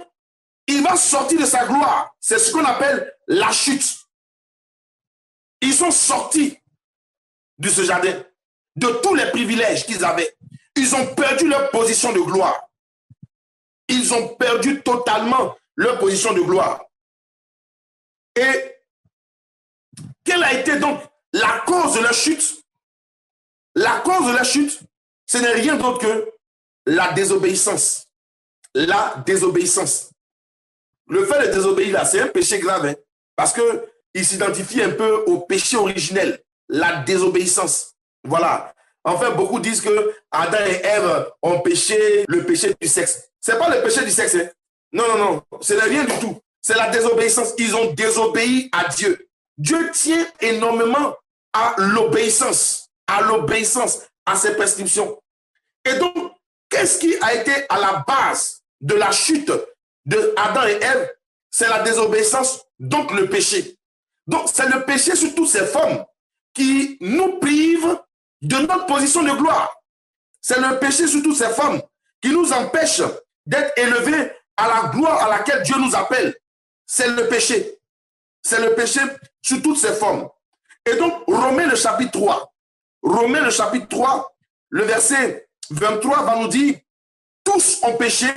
il va sortir de sa gloire. C'est ce qu'on appelle la chute. Ils sont sortis de ce jardin, de tous les privilèges qu'ils avaient. Ils ont perdu leur position de gloire. Ils ont perdu totalement leur position de gloire. Et quelle a été donc la cause de leur chute? La cause de leur chute, ce n'est rien d'autre que la désobéissance. La désobéissance. Le fait de désobéir là, c'est un péché grave, hein, parce qu'il s'identifie un peu au péché originel, la désobéissance. Voilà. En fait, beaucoup disent que Adam et Ève ont péché le péché du sexe. Ce n'est pas le péché du sexe. Hein. Non, non, non. Ce n'est rien du tout. C'est la désobéissance. Ils ont désobéi à Dieu. Dieu tient énormément à l'obéissance, à ses prescriptions. Et donc, qu'est-ce qui a été à la base de la chute de Adam et Ève? C'est la désobéissance, donc le péché. Donc, c'est le péché sous toutes ses formes qui nous prive de notre position de gloire. C'est le péché sous toutes ses formes qui nous empêche d'être élevés à la gloire à laquelle Dieu nous appelle. C'est le péché. C'est le péché sous toutes ses formes. Et donc, Romains le chapitre 3. Romains le chapitre 3, le verset 23 va nous dire « Tous ont péché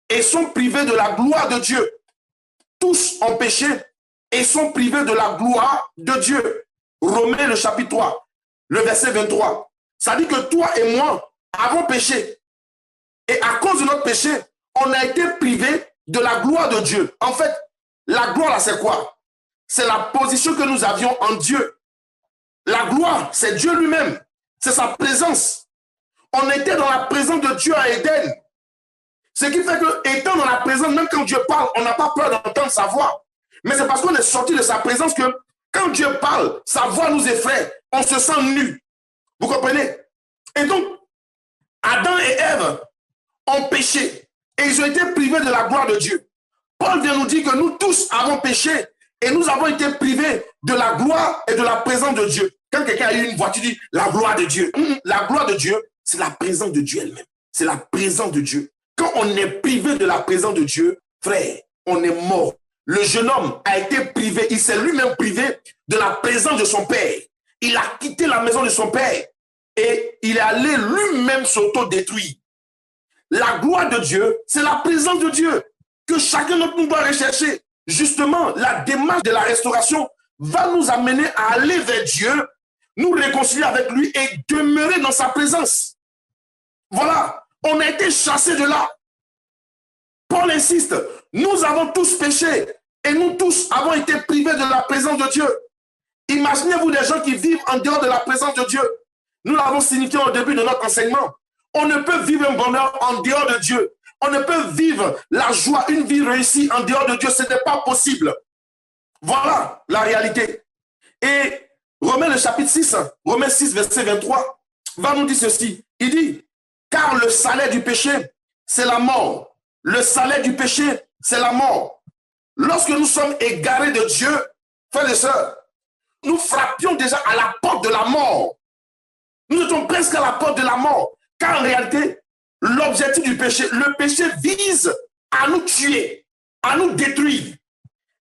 et sont privés de la gloire de Dieu. » Tous ont péché et sont privés de la gloire de Dieu. Romains le chapitre 3, le verset 23. Ça dit que toi et moi avons péché. Et à cause de notre péché, on a été privés de la gloire de Dieu. En fait, la gloire, là, c'est quoi? C'est la position que nous avions en Dieu. La gloire, c'est Dieu lui-même. C'est sa présence. On était dans la présence de Dieu à Éden. Ce qui fait que, étant dans la présence, même quand Dieu parle, on n'a pas peur d'entendre sa voix. Mais c'est parce qu'on est sorti de sa présence que, quand Dieu parle, sa voix nous effraie. On se sent nu. Vous comprenez? Et donc, Adam et Ève ont péché. Et ils ont été privés de la gloire de Dieu. Paul vient nous dire que nous tous avons péché. Et nous avons été privés de la gloire et de la présence de Dieu. Quand quelqu'un a eu une voix, tu dis la gloire de Dieu. La gloire de Dieu, c'est la présence de Dieu elle-même. C'est la présence de Dieu. Quand on est privé de la présence de Dieu, frère, on est mort. Le jeune homme a été privé, il s'est lui-même privé de la présence de son père. Il a quitté la maison de son père et il est allé lui-même s'auto-détruire. La gloire de Dieu, c'est la présence de Dieu que chacun d'entre nous doit rechercher. Justement, la démarche de la restauration va nous amener à aller vers Dieu, nous réconcilier avec lui et demeurer dans sa présence. Voilà, on a été chassés de là. Paul insiste, nous avons tous péché et nous tous avons été privés de la présence de Dieu. Imaginez-vous des gens qui vivent en dehors de la présence de Dieu. Nous l'avons signifié au début de notre enseignement. On ne peut vivre un bonheur en dehors de Dieu. On ne peut vivre la joie, une vie réussie en dehors de Dieu. Ce n'est pas possible. Voilà la réalité. Et Romains le chapitre 6, Romains 6, verset 23, va nous dire ceci. Il dit, car le salaire du péché, c'est la mort. Le salaire du péché, c'est la mort. Lorsque nous sommes égarés de Dieu, frères et sœurs, nous frappions déjà à la porte de la mort. Nous étions presque à la porte de la mort. Car en réalité, l'objectif du péché, le péché vise à nous tuer, à nous détruire.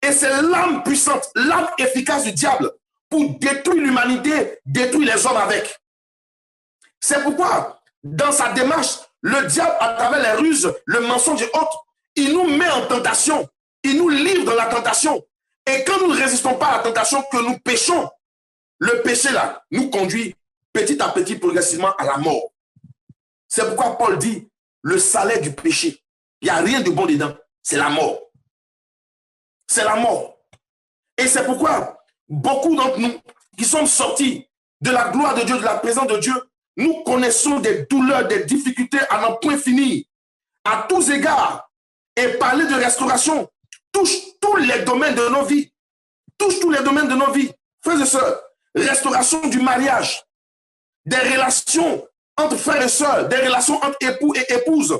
Et c'est l'arme puissante, l'arme efficace du diable pour détruire l'humanité, détruire les hommes avec. C'est pourquoi, dans sa démarche, le diable, à travers les ruses, le mensonge et autres, il nous met en tentation, il nous livre dans la tentation. Et quand nous ne résistons pas à la tentation, que nous péchons, le péché là nous conduit petit à petit, progressivement à la mort. C'est pourquoi Paul dit, le salaire du péché, il n'y a rien de bon dedans, c'est la mort. C'est la mort. Et c'est pourquoi beaucoup d'entre nous qui sommes sortis de la gloire de Dieu, de la présence de Dieu, nous connaissons des douleurs, des difficultés à n'en point finir, à tous égards. Et parler de restauration touche tous les domaines de nos vies. Touche tous les domaines de nos vies. Frères et sœurs, restauration du mariage, des relations entre frères et sœurs, des relations entre époux et épouses.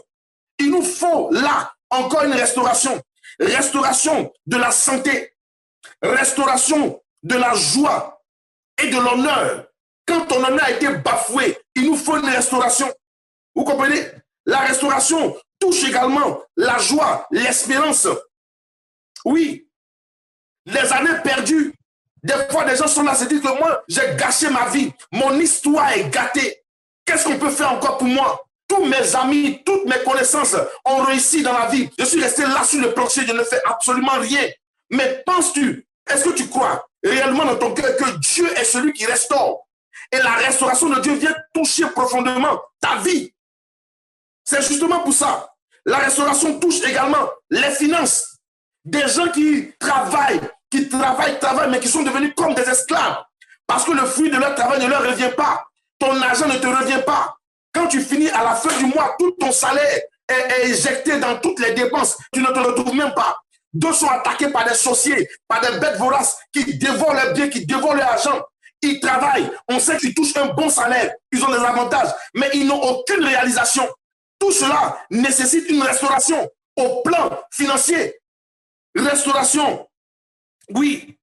Il nous faut là encore une restauration. Restauration de la santé, restauration de la joie et de l'honneur. Quand ton honneur a été bafoué, il nous faut une restauration. Vous comprenez? La restauration touche également la joie, l'espérance. Oui, les années perdues. Des fois, des gens sont là, se disent que moi, j'ai gâché ma vie. Mon histoire est gâtée. Qu'est-ce qu'on peut faire encore pour moi? Tous mes amis, toutes mes connaissances ont réussi dans la vie. Je suis resté là sur le plancher, je ne fais absolument rien. Mais penses-tu, est-ce que tu crois réellement dans ton cœur que Dieu est celui qui restaure? Et la restauration de Dieu vient toucher profondément ta vie. C'est justement pour ça. La restauration touche également les finances. Des gens qui travaillent, mais qui sont devenus comme des esclaves. Parce que le fruit de leur travail ne leur revient pas. Ton argent ne te revient pas. Quand tu finis à la fin du mois, tout ton salaire est éjecté dans toutes les dépenses. Tu ne te retrouves même pas. D'autres sont attaqués par des sorciers, par des bêtes voraces qui dévorent leurs biens, qui dévorent leur argent. Ils travaillent. On sait qu'ils touchent un bon salaire. Ils ont des avantages, mais ils n'ont aucune réalisation. Tout cela nécessite une restauration au plan financier. Restauration, oui,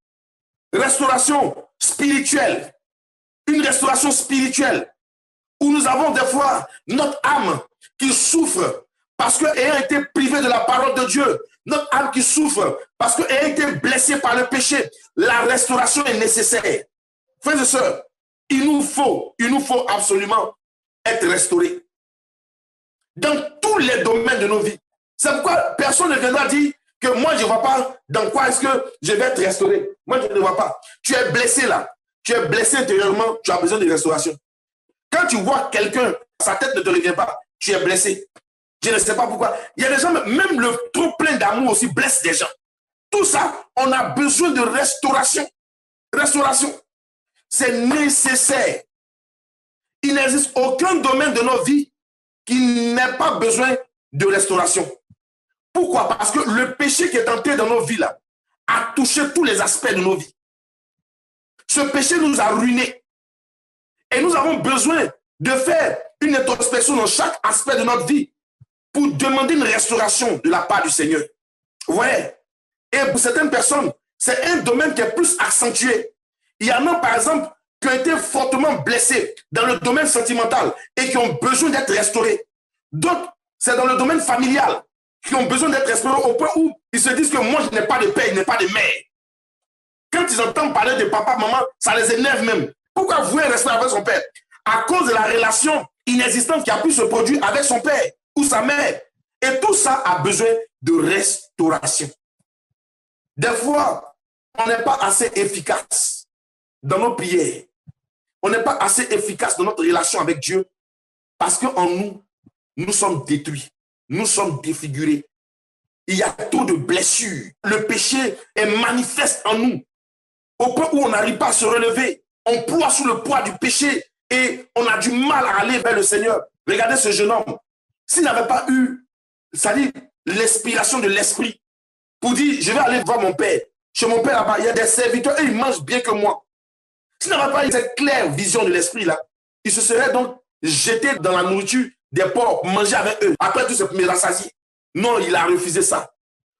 restauration spirituelle. Une restauration spirituelle où nous avons des fois notre âme qui souffre parce qu'ayant été privé de la parole de Dieu, notre âme qui souffre parce qu'ayant été blessée par le péché, la restauration est nécessaire. Frères et sœurs, il nous faut absolument être restaurés dans tous les domaines de nos vies. C'est pourquoi personne ne viendra dire que moi je ne vois pas dans quoi est-ce que je vais être restauré. Moi je ne vois pas. Tu es blessé là. Tu es blessé intérieurement, tu as besoin de restauration. Quand tu vois quelqu'un, sa tête ne te revient pas, tu es blessé. Je ne sais pas pourquoi. Il y a des gens, même le trop plein d'amour aussi blesse des gens. Tout ça, on a besoin de restauration. Restauration. C'est nécessaire. Il n'existe aucun domaine de nos vies qui n'ait pas besoin de restauration. Pourquoi? Parce que le péché qui est entré dans nos vies là a touché tous les aspects de nos vies. Ce péché nous a ruinés. Et nous avons besoin de faire une introspection dans chaque aspect de notre vie pour demander une restauration de la part du Seigneur. Vous voyez? Et pour certaines personnes, c'est un domaine qui est plus accentué. Il y en a, par exemple, qui ont été fortement blessés dans le domaine sentimental et qui ont besoin d'être restaurés. D'autres, c'est dans le domaine familial qui ont besoin d'être restaurés au point où ils se disent que moi, je n'ai pas de père, je n'ai pas de mère. Quand ils entendent parler de papa, maman, ça les énerve même. Pourquoi vous voulez rester avec son père? À cause de la relation inexistante qui a pu se produire avec son père ou sa mère. Et tout ça a besoin de restauration. Des fois, on n'est pas assez efficace dans nos prières. On n'est pas assez efficace dans notre relation avec Dieu parce qu'en nous, nous sommes détruits. Nous sommes défigurés. Il y a trop de blessures. Le péché est manifeste en nous. Au point où on n'arrive pas à se relever. On ploie sous le poids du péché et on a du mal à aller vers le Seigneur. Regardez ce jeune homme. S'il n'avait pas eu, c'est-à-dire l'inspiration de l'esprit pour dire, je vais aller voir mon père. Chez mon père là-bas, il y a des serviteurs et ils mangent bien que moi. S'il n'avait pas eu cette claire vision de l'esprit là, il se serait donc jeté dans la nourriture des porcs, manger avec eux. Après tout, c'est me rassasier. Non, il a refusé ça.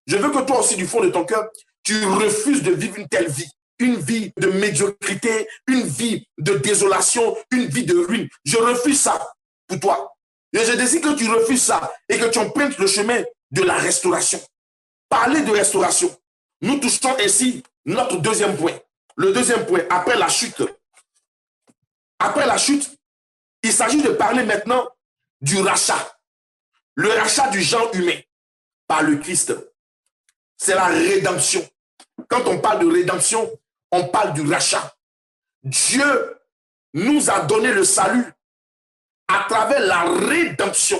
Je veux que toi aussi, du fond de ton cœur, tu refuses de vivre une telle vie. Une vie de médiocrité, une vie de désolation, une vie de ruine. Je refuse ça pour toi. Et je décide que tu refuses ça et que tu empruntes le chemin de la restauration. Parler de restauration. Nous touchons ainsi notre deuxième point. Le deuxième point, après la chute. Après la chute, il s'agit de parler maintenant du rachat. Le rachat du genre humain par le Christ. C'est la rédemption. Quand on parle de rédemption, on parle du rachat. Dieu nous a donné le salut à travers la rédemption.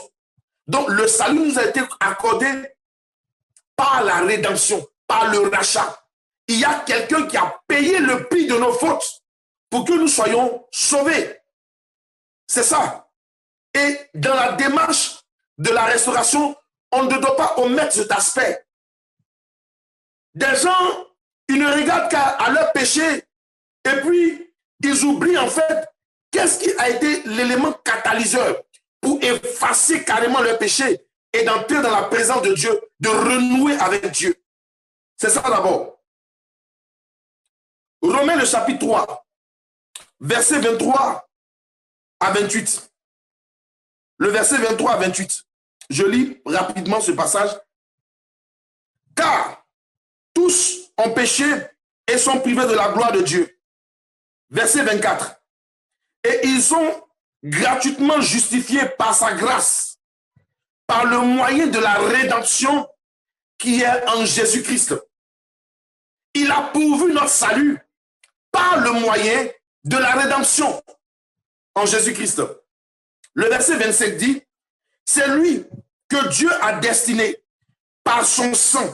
Donc le salut nous a été accordé par la rédemption, par le rachat. Il y a quelqu'un qui a payé le prix de nos fautes pour que nous soyons sauvés. C'est ça. Et dans la démarche de la restauration, on ne doit pas omettre cet aspect. Des gens, ils ne regardent qu'à leur péché et puis ils oublient en fait qu'est-ce qui a été l'élément catalyseur pour effacer carrément leur péché et d'entrer dans la présence de Dieu, de renouer avec Dieu. C'est ça d'abord. Romains le chapitre 3, verset 23 à 28. Le verset 23 à 28. Je lis rapidement ce passage. Car tous ont péché et sont privés de la gloire de Dieu. Verset 24. Et ils sont gratuitement justifiés par sa grâce, par le moyen de la rédemption qui est en Jésus-Christ. Il a pourvu notre salut par le moyen de la rédemption. en Jésus-Christ. Le verset 25 dit, c'est lui que Dieu a destiné par son sang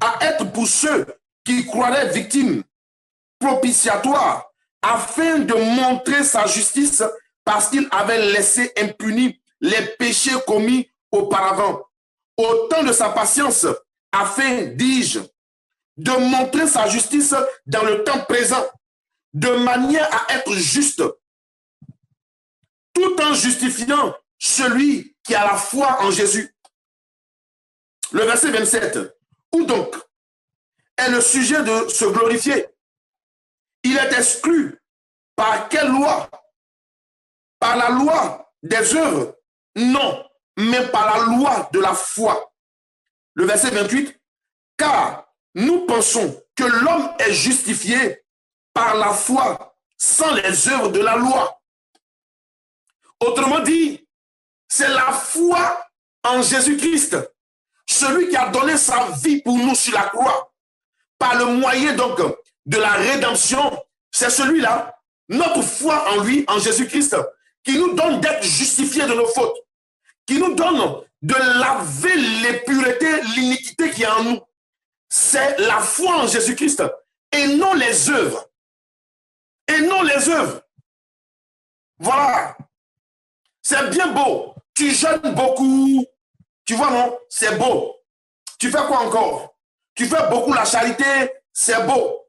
à être pour ceux qui croiraient victimes propitiatoires afin de montrer sa justice parce qu'il avait laissé impunis les péchés commis auparavant. Au temps de sa patience, afin, dis-je, de montrer sa justice dans le temps présent, de manière à être juste, tout en justifiant celui qui a la foi en Jésus. Le verset 27. Où donc est le sujet de se glorifier? Il est exclu par quelle loi? Par la loi des œuvres? Non, mais par la loi de la foi. Le verset 28. Car nous pensons que l'homme est justifié par la foi sans les œuvres de la loi. Autrement dit, c'est la foi en Jésus-Christ, celui qui a donné sa vie pour nous sur la croix, par le moyen donc de la rédemption. C'est celui-là, notre foi en lui, en Jésus-Christ, qui nous donne d'être justifiés de nos fautes, qui nous donne de laver l'impureté, l'iniquité qui est en nous. C'est la foi en Jésus-Christ et non les œuvres. Et non les œuvres. Voilà. C'est bien beau. Tu jeûnes beaucoup. Tu vois, non? C'est beau. Tu fais quoi encore? Tu fais beaucoup la charité. C'est beau.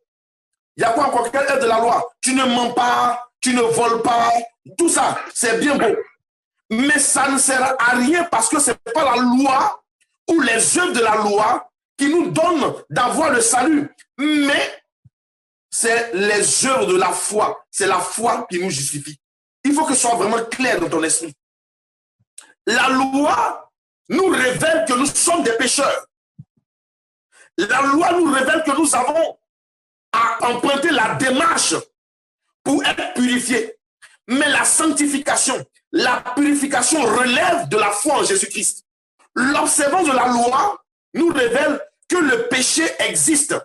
Il y a quoi encore? Quelle est de la loi? Tu ne mens pas. Tu ne voles pas. Tout ça, c'est bien beau. Mais ça ne sert à rien parce que ce n'est pas la loi ou les œuvres de la loi qui nous donnent d'avoir le salut. Mais c'est les œuvres de la foi. C'est la foi qui nous justifie. Il faut que ce soit vraiment clair dans ton esprit. La loi nous révèle que nous sommes des pécheurs. La loi nous révèle que nous avons à emprunter la démarche pour être purifiés. Mais la sanctification, la purification relève de la foi en Jésus-Christ. L'observance de la loi nous révèle que le péché existe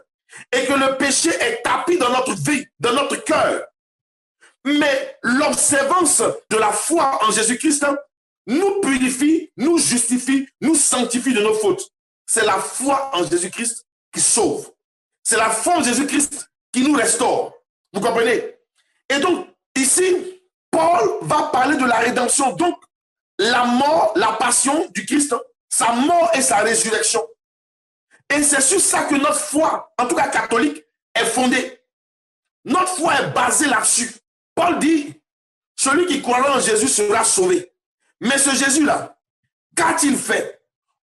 et que le péché est tapis dans notre vie, dans notre cœur. Mais l'observance de la foi en Jésus-Christ nous purifie, nous justifie, nous sanctifie de nos fautes. C'est la foi en Jésus-Christ qui sauve. C'est la foi en Jésus-Christ qui nous restaure. Vous comprenez? Et donc, ici, Paul va parler de la rédemption. Donc, la mort, la passion du Christ, sa mort et sa résurrection. Et c'est sur ça que notre foi, en tout cas catholique, est fondée. Notre foi est basée là-dessus. Paul dit, celui qui croira en Jésus sera sauvé. Mais ce Jésus-là, qu'a-t-il fait?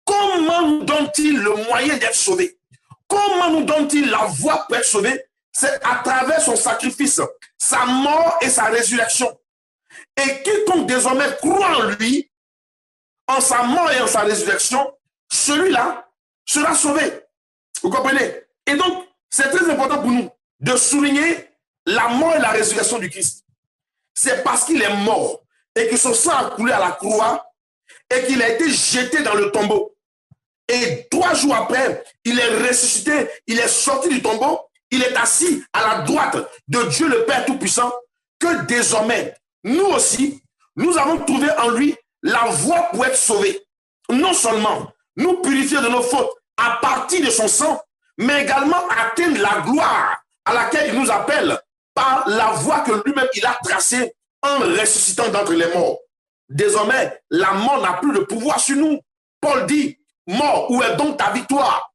Comment nous donne-t-il le moyen d'être sauvé? Comment nous donne-t-il la voie pour être sauvé? C'est à travers son sacrifice, sa mort et sa résurrection. Et quiconque désormais croit en lui, en sa mort et en sa résurrection, celui-là sera sauvé. Vous comprenez? Et donc, c'est très important pour nous de souligner la mort et la résurrection du Christ. C'est parce qu'il est mort et que son sang a coulé à la croix et qu'il a été jeté dans le tombeau. Et 3 jours après, il est ressuscité, il est sorti du tombeau, il est assis à la droite de Dieu le Père Tout-Puissant, que désormais, nous aussi, nous avons trouvé en lui la voie pour être sauvés. Non seulement nous purifier de nos fautes à partir de son sang, mais également atteindre la gloire à laquelle il nous appelle par la voie que lui-même il a tracée en ressuscitant d'entre les morts. Désormais, la mort n'a plus de pouvoir sur nous. Paul dit, mort, où est donc ta victoire?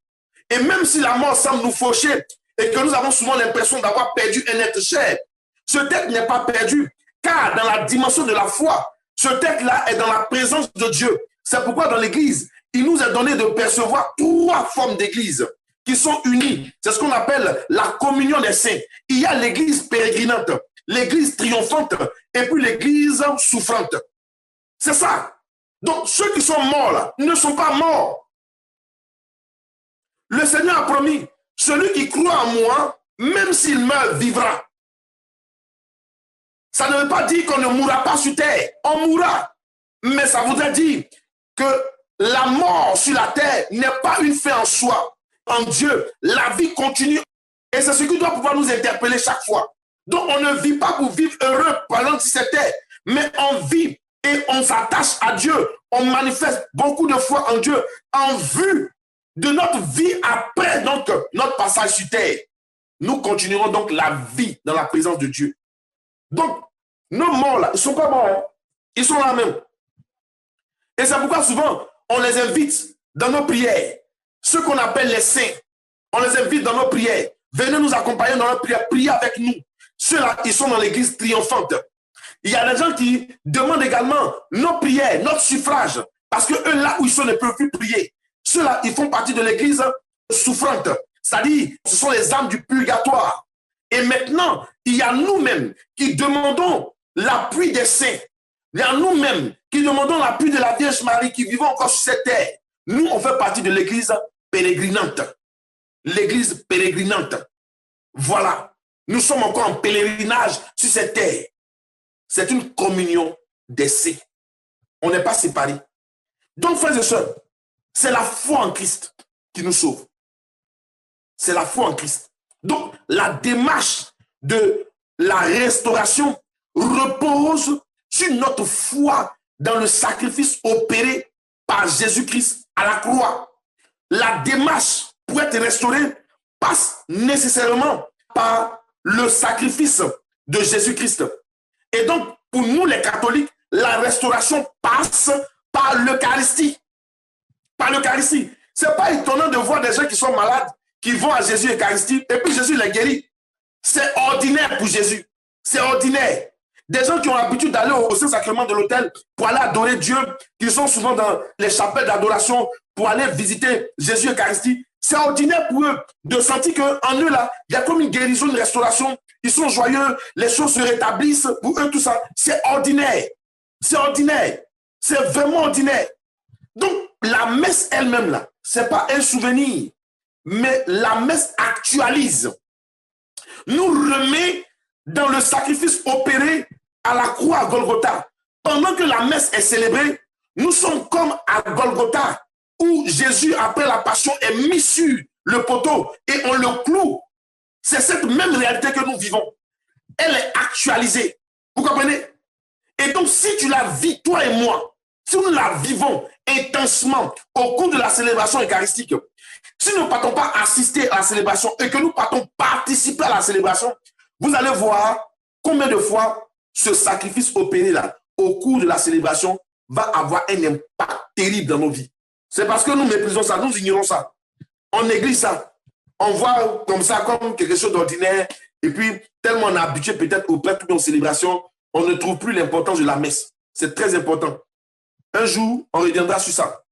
Et même si la mort semble nous faucher et que nous avons souvent l'impression d'avoir perdu un être cher, ce texte n'est pas perdu, car dans la dimension de la foi, ce texte-là est dans la présence de Dieu. C'est pourquoi dans l'Église, il nous est donné de percevoir 3 formes d'Église qui sont unies. C'est ce qu'on appelle la communion des saints. Il y a l'Église pérégrinante, l'Église triomphante et puis l'Église souffrante. C'est ça. Donc ceux qui sont morts là ne sont pas morts. Le Seigneur a promis, celui qui croit en moi, même s'il meurt, vivra. Ça ne veut pas dire qu'on ne mourra pas sur terre. On mourra. Mais ça voudrait dire que la mort sur la terre n'est pas une fin en soi. En Dieu, la vie continue. Et c'est ce qui doit pouvoir nous interpeller chaque fois. Donc on ne vit pas pour vivre heureux pendant cette terre, mais on vit et on s'attache à Dieu. On manifeste beaucoup de foi en Dieu en vue de notre vie après donc, notre passage sur terre. Nous continuerons donc la vie dans la présence de Dieu. Donc, nos morts là, ils sont pas morts. Hein? Ils sont là même. Et c'est pourquoi souvent, on les invite dans nos prières. Ceux qu'on appelle les saints, on les invite dans nos prières. Venez nous accompagner dans nos prières, priez avec nous. Ceux-là, ils sont dans l'église triomphante. Il y a des gens qui demandent également nos prières, notre suffrage, parce que eux, là où ils sont, ne peuvent plus prier. Ceux-là, ils font partie de l'église souffrante. C'est-à-dire, ce sont les âmes du purgatoire. Et maintenant, il y a nous-mêmes qui demandons l'appui des saints. Il y a nous-mêmes qui demandons l'appui de la Vierge Marie qui vivons encore sur cette terre. Nous, on fait partie de l'église pèlerinante. L'église pèlerinante. Voilà. Nous sommes encore en pèlerinage sur cette terre. C'est une communion des saints. On n'est pas séparés. Donc, frères et sœurs, c'est la foi en Christ qui nous sauve. C'est la foi en Christ. Donc, la démarche de la restauration repose sur notre foi dans le sacrifice opéré par Jésus-Christ à la croix. La démarche pour être restaurée passe nécessairement par le sacrifice de Jésus-Christ. Et donc, pour nous les catholiques, la restauration passe par l'Eucharistie. Par l'Eucharistie. Ce n'est pas étonnant de voir des gens qui sont malades, qui vont à Jésus Eucharistie, et puis Jésus les guérit. C'est ordinaire pour Jésus. C'est ordinaire. Des gens qui ont l'habitude d'aller au Saint-Sacrement de l'autel pour aller adorer Dieu, qui sont souvent dans les chapelles d'adoration pour aller visiter Jésus Eucharistie, c'est ordinaire pour eux de sentir qu'en eux là, il y a comme une guérison, une restauration. Ils sont joyeux, les choses se rétablissent. Pour eux, tout ça, c'est ordinaire. C'est ordinaire. C'est vraiment ordinaire. Donc, la messe elle-même là, ce n'est pas un souvenir, mais la messe actualise, nous remet dans le sacrifice opéré à la croix à Golgotha. Pendant que la messe est célébrée, nous sommes comme à Golgotha, où Jésus, après la passion, est mis sur le poteau et on le cloue. C'est cette même réalité que nous vivons. Elle est actualisée. Vous comprenez? Et donc, si tu la vis, toi et moi, si nous la vivons intensement au cours de la célébration eucharistique, si nous ne partons pas assister à la célébration et que nous partons participer à la célébration, vous allez voir combien de fois ce sacrifice opéré là, au cours de la célébration, va avoir un impact terrible dans nos vies. C'est parce que nous méprisons ça, nous ignorons ça. On néglige ça. On voit comme ça, comme quelque chose d'ordinaire, et puis tellement on est habitué peut-être au prêtre ou aux célébrations, on ne trouve plus l'importance de la messe. C'est très important. Un jour, on reviendra sur ça.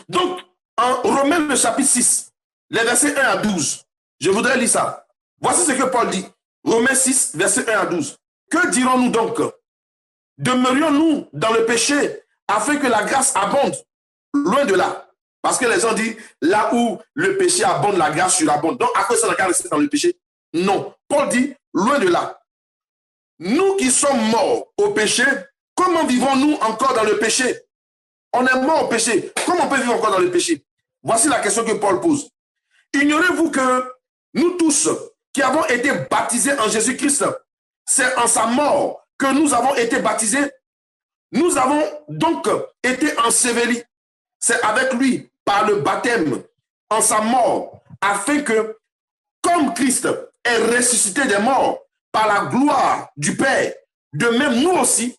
Donc, en Romains le chapitre 6, les versets 1 à 12, je voudrais lire ça. Voici ce que Paul dit. Romains 6, versets 1 à 12. Que dirons-nous donc? Demeurions-nous dans le péché afin que la grâce abonde? Loin de là. Parce que les gens disent, là où le péché abonde, la grâce surabonde. Donc, à quoi ça n'a qu'à rester dans le péché? Non. Paul dit, loin de là. Nous qui sommes morts au péché, comment vivons-nous encore dans le péché? On est mort au péché. Comment on peut vivre encore dans le péché? Voici la question que Paul pose. Ignorez-vous que nous tous qui avons été baptisés en Jésus-Christ, c'est en sa mort que nous avons été baptisés? Nous avons donc été ensevelis. C'est avec lui, par le baptême, en sa mort, afin que, comme Christ est ressuscité des morts par la gloire du Père, de même nous aussi,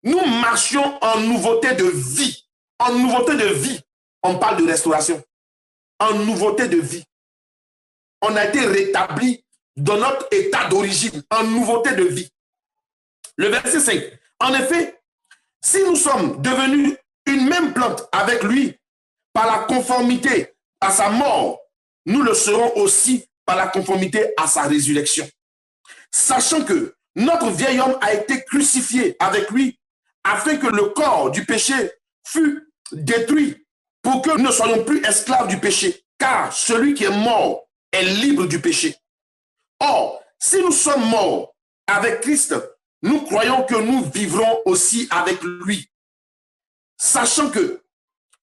nous marchions en nouveauté de vie. En nouveauté de vie, on parle de restauration. En nouveauté de vie. On a été rétabli dans notre état d'origine, en nouveauté de vie. Le verset 5. En effet, si nous sommes devenus une même plante avec lui, par la conformité à sa mort, nous le serons aussi par la conformité à sa résurrection. Sachant que notre vieil homme a été crucifié avec lui, afin que le corps du péché fût détruit, pour que nous ne soyons plus esclaves du péché, car celui qui est mort est libre du péché. Or, si nous sommes morts avec Christ, nous croyons que nous vivrons aussi avec lui. Sachant que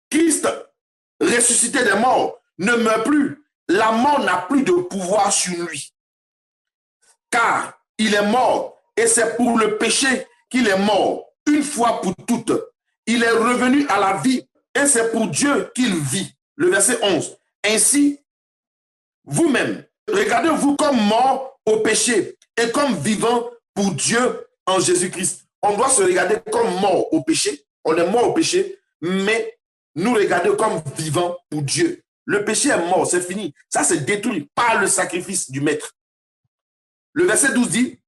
Christ, ressuscité des morts, ne meurt plus, la mort n'a plus de pouvoir sur lui. Car il est mort et c'est pour le péché qu'il est mort une fois pour toutes. Il est revenu à la vie et c'est pour Dieu qu'il vit. Le verset 11. Ainsi, vous-même, regardez-vous comme mort au péché et comme vivant pour Dieu en Jésus-Christ. On doit se regarder comme mort au péché. On est mort au péché, mais nous regarder comme vivant pour Dieu. Le péché est mort, c'est fini. Ça, c'est détruit par le sacrifice du Maître. Le verset 12 dit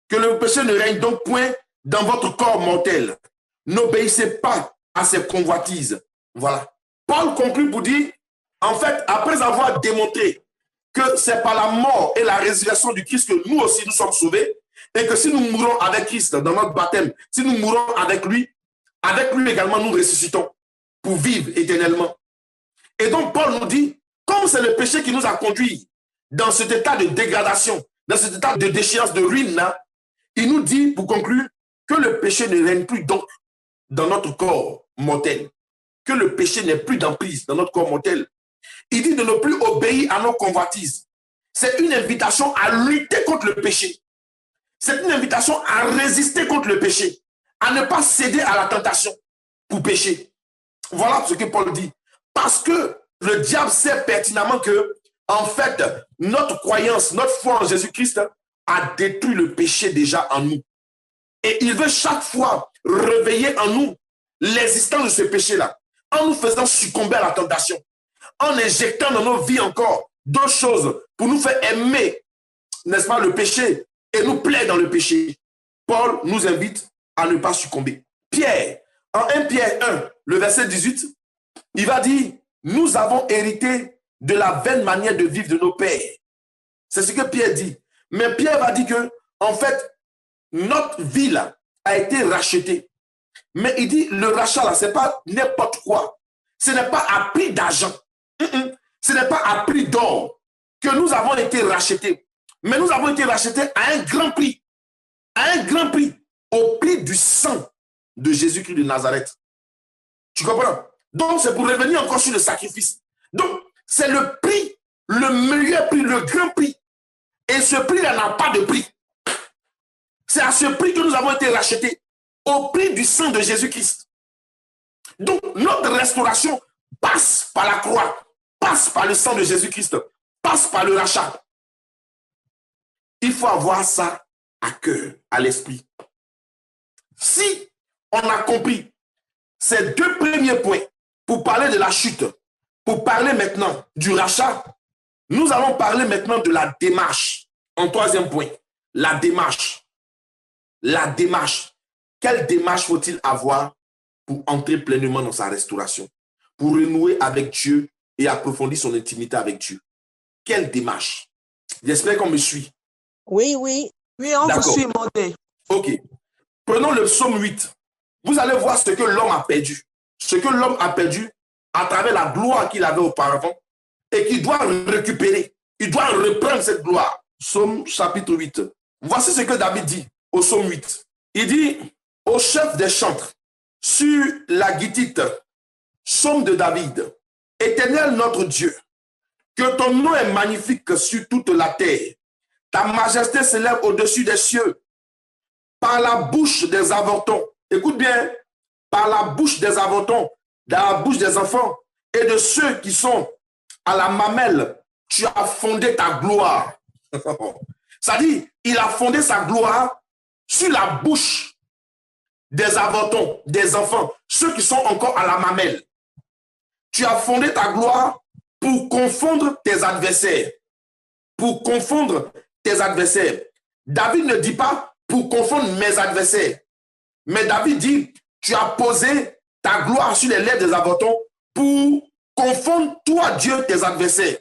que le péché ne règne donc point dans votre corps mortel. N'obéissez pas à ses convoitises. Voilà. Paul conclut pour dire, en fait, après avoir démontré que c'est par la mort et la résurrection du Christ que nous aussi nous sommes sauvés, et que si nous mourons avec Christ dans notre baptême, si nous mourons avec lui également nous ressuscitons pour vivre éternellement. Et donc Paul nous dit, comme c'est le péché qui nous a conduits dans cet état de dégradation, dans cet état de déchéance, de ruine, là, il nous dit, pour conclure, que le péché ne règne plus donc dans notre corps mortel, que le péché n'est plus d'emprise dans notre corps mortel. Il dit de ne plus obéir à nos convoitises. C'est une invitation à lutter contre le péché. C'est une invitation à résister contre le péché, à ne pas céder à la tentation pour pécher. Voilà ce que Paul dit. Parce que le diable sait pertinemment que, en fait, notre croyance, notre foi en Jésus-Christ a détruit le péché déjà en nous. Et il veut chaque fois réveiller en nous l'existence de ce péché-là, en nous faisant succomber à la tentation, en injectant dans nos vies encore d'autres choses pour nous faire aimer, n'est-ce pas, le péché et nous plaire dans le péché. Paul nous invite à ne pas succomber. Pierre, en 1 Pierre 1, le verset 18, il va dire, nous avons hérité de la vaine manière de vivre de nos pères. C'est ce que Pierre dit. Mais Pierre va dire que, en fait, notre vie là a été rachetée. Mais il dit, le rachat là, ce n'est pas n'importe quoi. Ce n'est pas à prix d'argent. Ce n'est pas à prix d'or que nous avons été rachetés. Mais nous avons été rachetés à un grand prix. À un grand prix. Au prix du sang de Jésus-Christ de Nazareth. Tu comprends? Donc, c'est pour revenir encore sur le sacrifice. Donc, c'est le prix, le meilleur prix, le grand prix. Et ce prix-là n'a pas de prix. C'est à ce prix que nous avons été rachetés. Au prix du sang de Jésus-Christ. Donc, notre restauration passe par la croix, passe par le sang de Jésus-Christ, passe par le rachat. Il faut avoir ça à cœur, à l'esprit. Si on a compris ces deux premiers points pour parler de la chute, pour parler maintenant du rachat, nous allons parler maintenant de la démarche. En troisième point, la démarche. La démarche. Quelle démarche faut-il avoir pour entrer pleinement dans sa restauration, pour renouer avec Dieu et approfondir son intimité avec Dieu? Quelle démarche? J'espère qu'on me suit.
Oui, oui. Oui, on vous suit, Mondé.
Ok. Prenons le psaume 8. Vous allez voir ce que l'homme a perdu. Ce que l'homme a perdu à travers la gloire qu'il avait auparavant et qu'il doit récupérer. Il doit reprendre cette gloire. Psaume chapitre 8. Voici ce que David dit au psaume 8. Il dit, au chef des chantres, sur la guitite, psaume de David, Éternel notre Dieu, que ton nom est magnifique sur toute la terre. Ta majesté s'élève au-dessus des cieux. Par la bouche des avortons, écoute bien, par la bouche des avortons, dans la bouche des enfants et de ceux qui sont à la mamelle, tu as fondé ta gloire. Ça dit, il a fondé sa gloire sur la bouche des avortons, des enfants, ceux qui sont encore à la mamelle. Tu as fondé ta gloire pour confondre tes adversaires. Pour confondre tes adversaires. David ne dit pas pour confondre mes adversaires. Mais David dit, tu as posé ta gloire sur les lèvres des avortons pour confondre toi, Dieu, tes adversaires.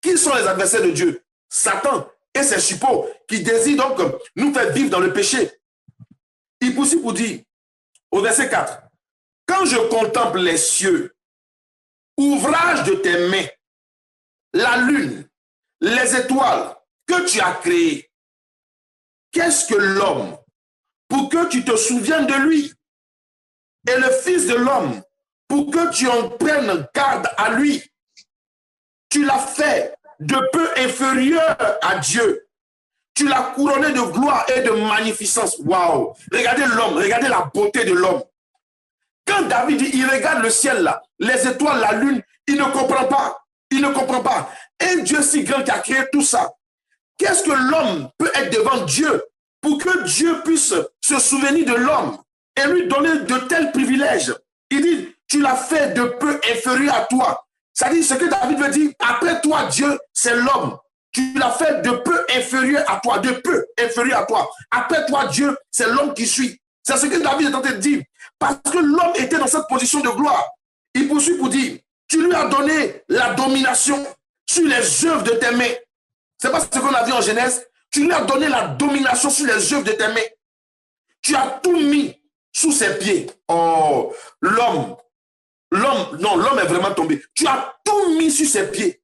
Qui sont les adversaires de Dieu? Satan et ses suppôts qui désirent donc nous faire vivre dans le péché. Il poursuit pour dire, au verset 4, quand je contemple les cieux, ouvrage de tes mains, la lune, les étoiles que tu as créées, qu'est-ce que l'homme pour que tu te souviennes de lui et le Fils de l'homme pour que tu en prennes garde à lui? Tu l'as fait de peu inférieur à Dieu. Tu l'as couronné de gloire et de magnificence. Waouh! Regardez l'homme, regardez la beauté de l'homme. Quand David dit, il regarde le ciel là, les étoiles, la lune, il ne comprend pas. Il ne comprend pas. Un Dieu si grand qui a créé tout ça. Qu'est-ce que l'homme peut être devant Dieu pour que Dieu puisse se souvenir de l'homme et lui donner de tels privilèges? Il dit, tu l'as fait de peu inférieur à toi. C'est-à-dire, ce que David veut dire, après toi, Dieu, c'est l'homme. Tu l'as fait de peu inférieur à toi, de peu inférieur à toi. Après toi, Dieu, c'est l'homme qui suit. C'est ce que David est en train de dire. Parce que l'homme était dans cette position de gloire. Il poursuit pour dire, tu lui as donné la domination sur les œuvres de tes mains. C'est pas ce qu'on a dit en Genèse. Tu lui as donné la domination sur les œuvres de tes mains. Tu as tout mis sous ses pieds. Oh, l'homme est vraiment tombé. Tu as tout mis sur ses pieds.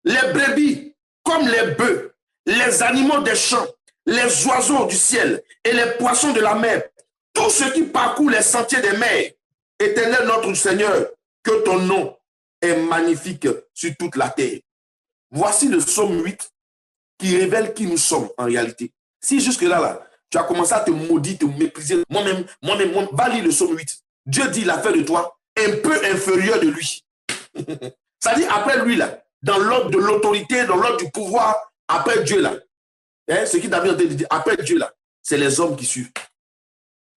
Les brebis, comme les bœufs, les animaux des champs, les oiseaux du ciel et les poissons de la mer, tout ce qui parcourt les sentiers des mers. Éternel notre Seigneur, que ton nom est magnifique sur toute la terre. Voici le psaume 8 qui révèle qui nous sommes en réalité. Si jusque-là, tu as commencé à te maudire, te mépriser, moi-même, va lire le psaume 8. Dieu dit, il a fait de toi un peu inférieur de lui. Ça dit, après lui, là, dans l'ordre de l'autorité, dans l'ordre du pouvoir, après Dieu, là, hein, ce qui David a dit, après Dieu, là, c'est les hommes qui suivent.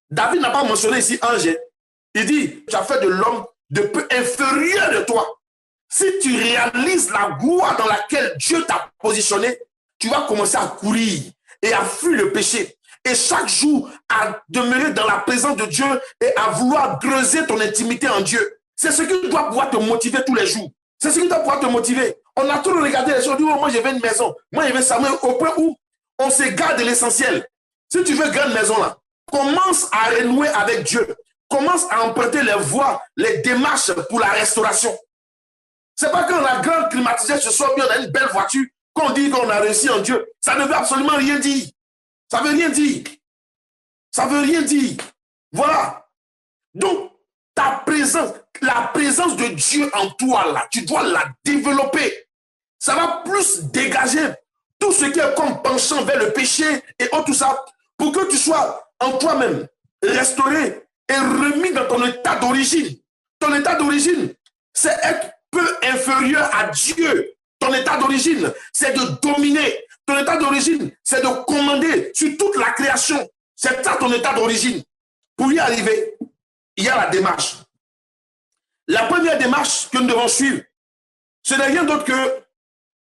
David n'a pas mentionné ici ange. Il dit, tu as fait de l'homme de peu inférieur de toi. Si tu réalises la gloire dans laquelle Dieu t'a positionné, tu vas commencer à courir et à fuir le péché. Et chaque jour, à demeurer dans la présence de Dieu et à vouloir creuser ton intimité en Dieu. C'est ce qui doit pouvoir te motiver tous les jours. C'est ce qui doit pouvoir te motiver. On a toujours regardé les choses, on dit, oh, moi je veux une maison, moi je veux ça, mais au point où on s'égare de l'essentiel. Si tu veux une grande maison là, commence à renouer avec Dieu. Commence à emprunter les voies, les démarches pour la restauration. C'est pas quand la grande climatisée se sort bien, on a une belle voiture, qu'on dit qu'on a réussi en Dieu. Ça ne veut absolument rien dire. Ça ne veut rien dire. Ça ne veut rien dire. Voilà. Donc, ta présence, la présence de Dieu en toi, là, tu dois la développer. Ça va plus dégager tout ce qui est comme penchant vers le péché et tout ça, pour que tu sois en toi-même restauré et remis dans ton état d'origine. Ton état d'origine, c'est être peu inférieur à Dieu. Ton état d'origine, c'est de dominer. Ton état d'origine, c'est de commander sur toute la création. C'est ça ton état d'origine. Pour y arriver, il y a la démarche. La première démarche que nous devons suivre, ce n'est rien d'autre que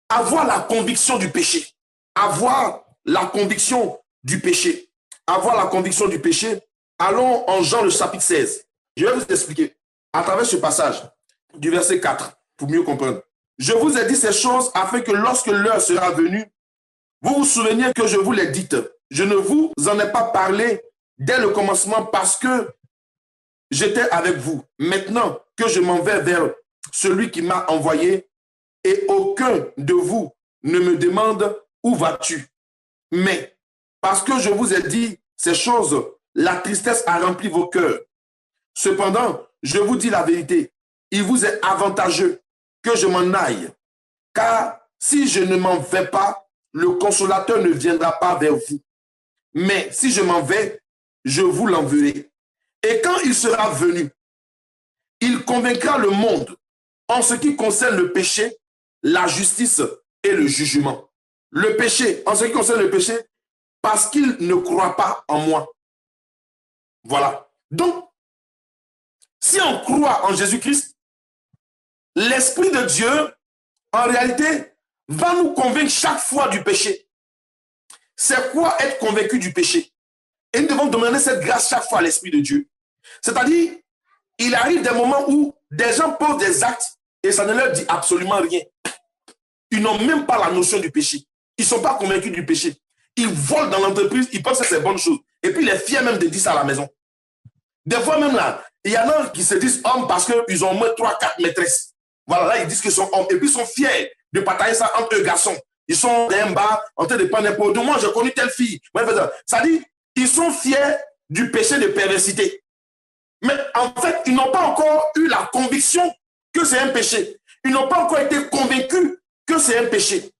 avoir la conviction du péché. Avoir la conviction du péché. Avoir la conviction du péché. Allons en Jean le chapitre 16. Je vais vous expliquer à travers ce passage du verset 4 pour mieux comprendre. Je vous ai dit ces choses afin que lorsque l'heure sera venue, vous vous souveniez que je vous l'ai dite. Je ne vous en ai pas parlé dès le commencement parce que j'étais avec vous. Maintenant que je m'en vais vers celui qui m'a envoyé et aucun de vous ne me demande où vas-tu. Mais parce que je vous ai dit ces choses, la tristesse a rempli vos cœurs. Cependant, je vous dis la vérité, il vous est avantageux que je m'en aille, car si je ne m'en vais pas, le consolateur ne viendra pas vers vous. Mais si je m'en vais, je vous l'enverrai. Et quand il sera venu, il convaincra le monde en ce qui concerne le péché, la justice et le jugement. Le péché, en ce qui concerne le péché, parce qu'il ne croit pas en moi. Voilà. Donc, si on croit en Jésus-Christ, l'Esprit de Dieu, en réalité, va nous convaincre chaque fois du péché. C'est quoi être convaincu du péché? Et nous devons demander cette grâce chaque fois à l'Esprit de Dieu. C'est-à-dire, il arrive des moments où des gens posent des actes et ça ne leur dit absolument rien. Ils n'ont même pas la notion du péché. Ils ne sont pas convaincus du péché. Ils volent dans l'entreprise, ils pensent que c'est bonne chose. Et puis, il est fier même de dire ça à la maison. Des fois même là, il y en a qui se disent hommes parce qu'ils ont au moins 3-4 maîtresses. Voilà, là, ils disent qu'ils sont hommes. Et puis, ils sont fiers de partager ça entre eux garçons. Ils sont d'un bas, en train de prendre n'importe où. Moi, j'ai connu telle fille. Ça dit, ils sont fiers du péché de perversité. Mais en fait, ils n'ont pas encore eu la conviction que c'est un péché. Ils n'ont pas encore été convaincus que c'est un péché.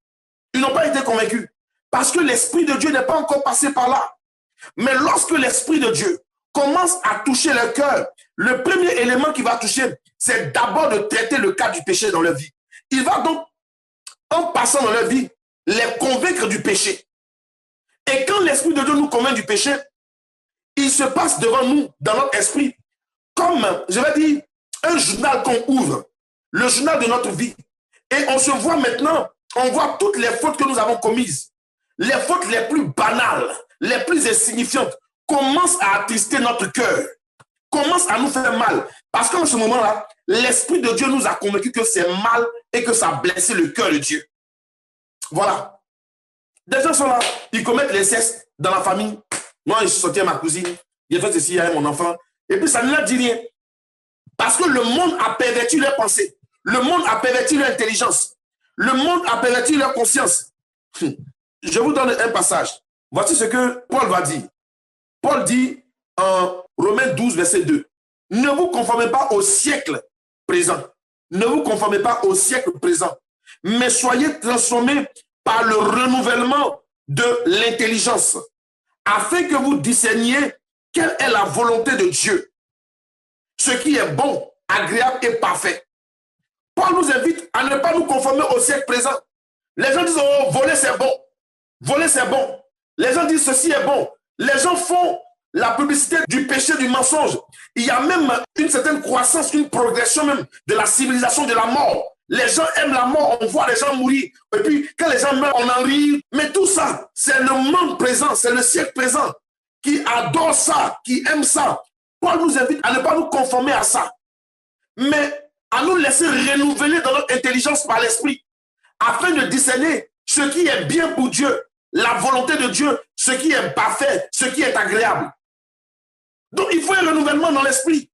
Ils n'ont pas été convaincus. Parce que l'Esprit de Dieu n'est pas encore passé par là. Mais lorsque l'Esprit de Dieu commence à toucher le cœur, le premier élément qu'il va toucher, c'est d'abord de traiter le cas du péché dans leur vie. Il va donc, en passant dans leur vie, les convaincre du péché. Et quand l'Esprit de Dieu nous convainc du péché, il se passe devant nous, dans notre esprit, comme, je vais dire, un journal qu'on ouvre, le journal de notre vie. Et on se voit maintenant, on voit toutes les fautes que nous avons commises. Les fautes les plus banales, les plus insignifiantes, commencent à attrister notre cœur, commencent à nous faire mal. Parce qu'en ce moment-là, l'Esprit de Dieu nous a convaincus que c'est mal et que ça a blessé le cœur de Dieu. Voilà. Des gens sont là, ils commettent l'inceste dans la famille. Moi, je suis sorti à ma cousine, j'ai fait ceci à mon enfant, et puis ça ne leur dit rien. Parce que le monde a perverti leurs pensées. Le monde a perverti leur intelligence. Le monde a perverti leur conscience. Je vous donne un passage. Voici ce que Paul va dire. Paul dit en Romains 12, verset 2. Ne vous conformez pas au siècle présent. Ne vous conformez pas au siècle présent. Mais soyez transformés par le renouvellement de l'intelligence, afin que vous discerniez quelle est la volonté de Dieu, ce qui est bon, agréable et parfait. Paul nous invite à ne pas nous conformer au siècle présent. Les gens disent, oh, voler c'est bon. Voler c'est bon. Les gens disent, ceci est bon. Les gens font la publicité du péché, du mensonge. Il y a même une certaine croissance, une progression même de la civilisation de la mort. Les gens aiment la mort, on voit les gens mourir. Et puis, quand les gens meurent, on en rit. Mais tout ça, c'est le monde présent, c'est le siècle présent qui adore ça, qui aime ça. Paul nous invite à ne pas nous conformer à ça, mais à nous laisser renouveler dans notre intelligence par l'esprit, afin de discerner ce qui est bien pour Dieu, la volonté de Dieu, ce qui est parfait, ce qui est agréable. Donc, il faut un renouvellement dans l'esprit.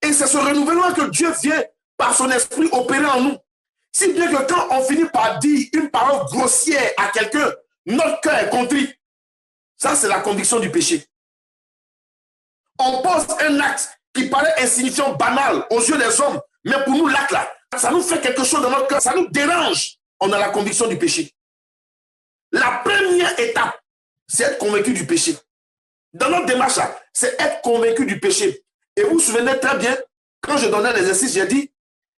Et c'est ce renouvellement que Dieu vient par son esprit opérer en nous. Si bien que quand on finit par dire une parole grossière à quelqu'un, notre cœur est contrit. Ça, c'est la conviction du péché. On pose un acte qui paraît insignifiant, banal aux yeux des hommes, mais pour nous, l'acte là, ça nous fait quelque chose dans notre cœur, ça nous dérange. On a la conviction du péché. La première étape, c'est être convaincu du péché. Dans notre démarche là, c'est être convaincu du péché. Et vous vous souvenez très bien, quand je donnais l'exercice, j'ai dit,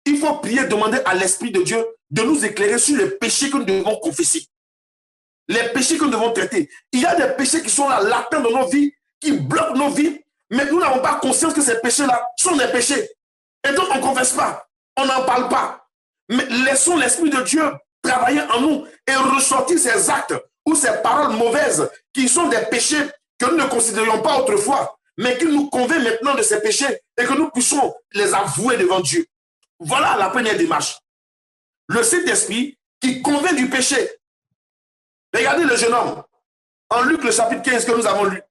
il faut prier, demander à l'Esprit de Dieu de nous éclairer sur les péchés que nous devons confesser. Les péchés que nous devons traiter. Il y a des péchés qui sont là, latents dans nos vies, qui bloquent nos vies, mais nous n'avons pas conscience que ces péchés-là sont des péchés. Et donc, on ne confesse pas, on n'en parle pas. Mais laissons l'Esprit de Dieu travailler en nous et ressortir ces actes ou ces paroles mauvaises qui sont des péchés que nous ne considérions pas autrefois, mais qui nous convainc maintenant de ces péchés et que nous puissions les avouer devant Dieu. Voilà la première démarche. Le Saint-Esprit qui convainc du péché. Regardez le jeune homme, en Luc le chapitre 15 que nous avons lu.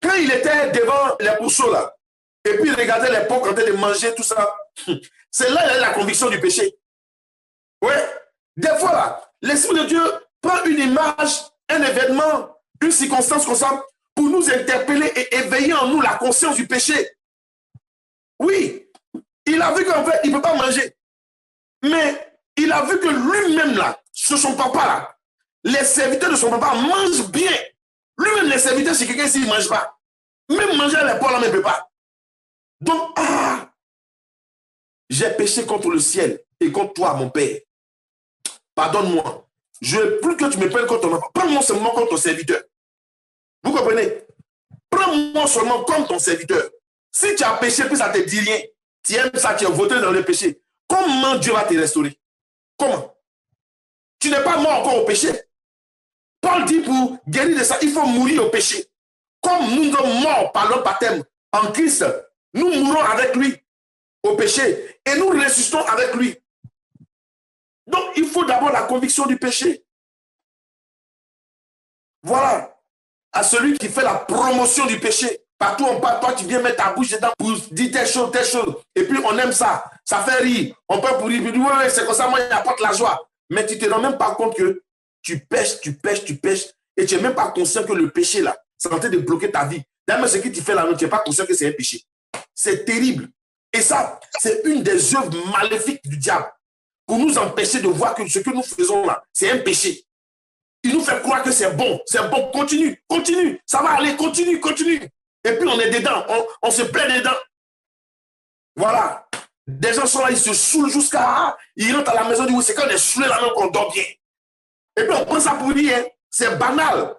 Quand il était devant les pourceaux là, et puis il regardait les porcs en train de manger, tout ça, c'est là qu'il a eu la conviction du péché. Oui, des fois là, l'Esprit de Dieu prend une image, un événement, une circonstance comme ça, pour nous interpeller et éveiller en nous la conscience du péché. Oui, il a vu qu'en fait, il ne peut pas manger. Mais il a vu que lui-même là, sur son papa là, les serviteurs de son papa mangent bien. Lui-même, les serviteurs, c'est quelqu'un s'il ne mange pas. Même manger les poils, là, ne peut pas. Donc, j'ai péché contre le ciel et contre toi, mon Père. Pardonne-moi. Je ne veux plus que tu me prennes contre ton enfant. Prends-moi seulement comme ton serviteur. Vous comprenez? Prends-moi seulement comme ton serviteur. Si tu as péché, puis ça ne te dit rien. Tu aimes ça, tu as voté dans le péché. Comment Dieu va te restaurer? Comment? Tu n'es pas mort encore au péché. Paul dit pour guérir de ça, il faut mourir au péché. Comme nous sommes morts par le baptême en Christ, nous mourons avec lui au péché et nous ressuscitons avec lui. Donc, il faut d'abord la conviction du péché. Voilà. À celui qui fait la promotion du péché. Partout on parle, toi tu viens mettre ta bouche dedans pour dire telle chose. Et puis on aime ça. Ça fait rire. On peut pour rire. Puis ouais, c'est comme ça, moi, il apporte la joie. Mais tu ne te rends même pas compte que tu pêches. Et tu n'es même pas conscient que le péché là, c'est en train de bloquer ta vie. D'ailleurs, ce que tu fais là, tu n'es pas conscient que c'est un péché. C'est terrible. Et ça, c'est une des œuvres maléfiques du diable. Pour nous empêcher de voir que ce que nous faisons là, c'est un péché. Il nous fait croire que c'est bon, continue, continue, ça va aller, continue, continue. Et puis on est dedans, on se plaît dedans. Voilà. Des gens sont là, ils se saoulent jusqu'à... Ils rentrent à la maison, ils disent, c'est quand on est saoulé là même qu'on dort bien. Et puis on prend ça pour dire, hein, c'est banal.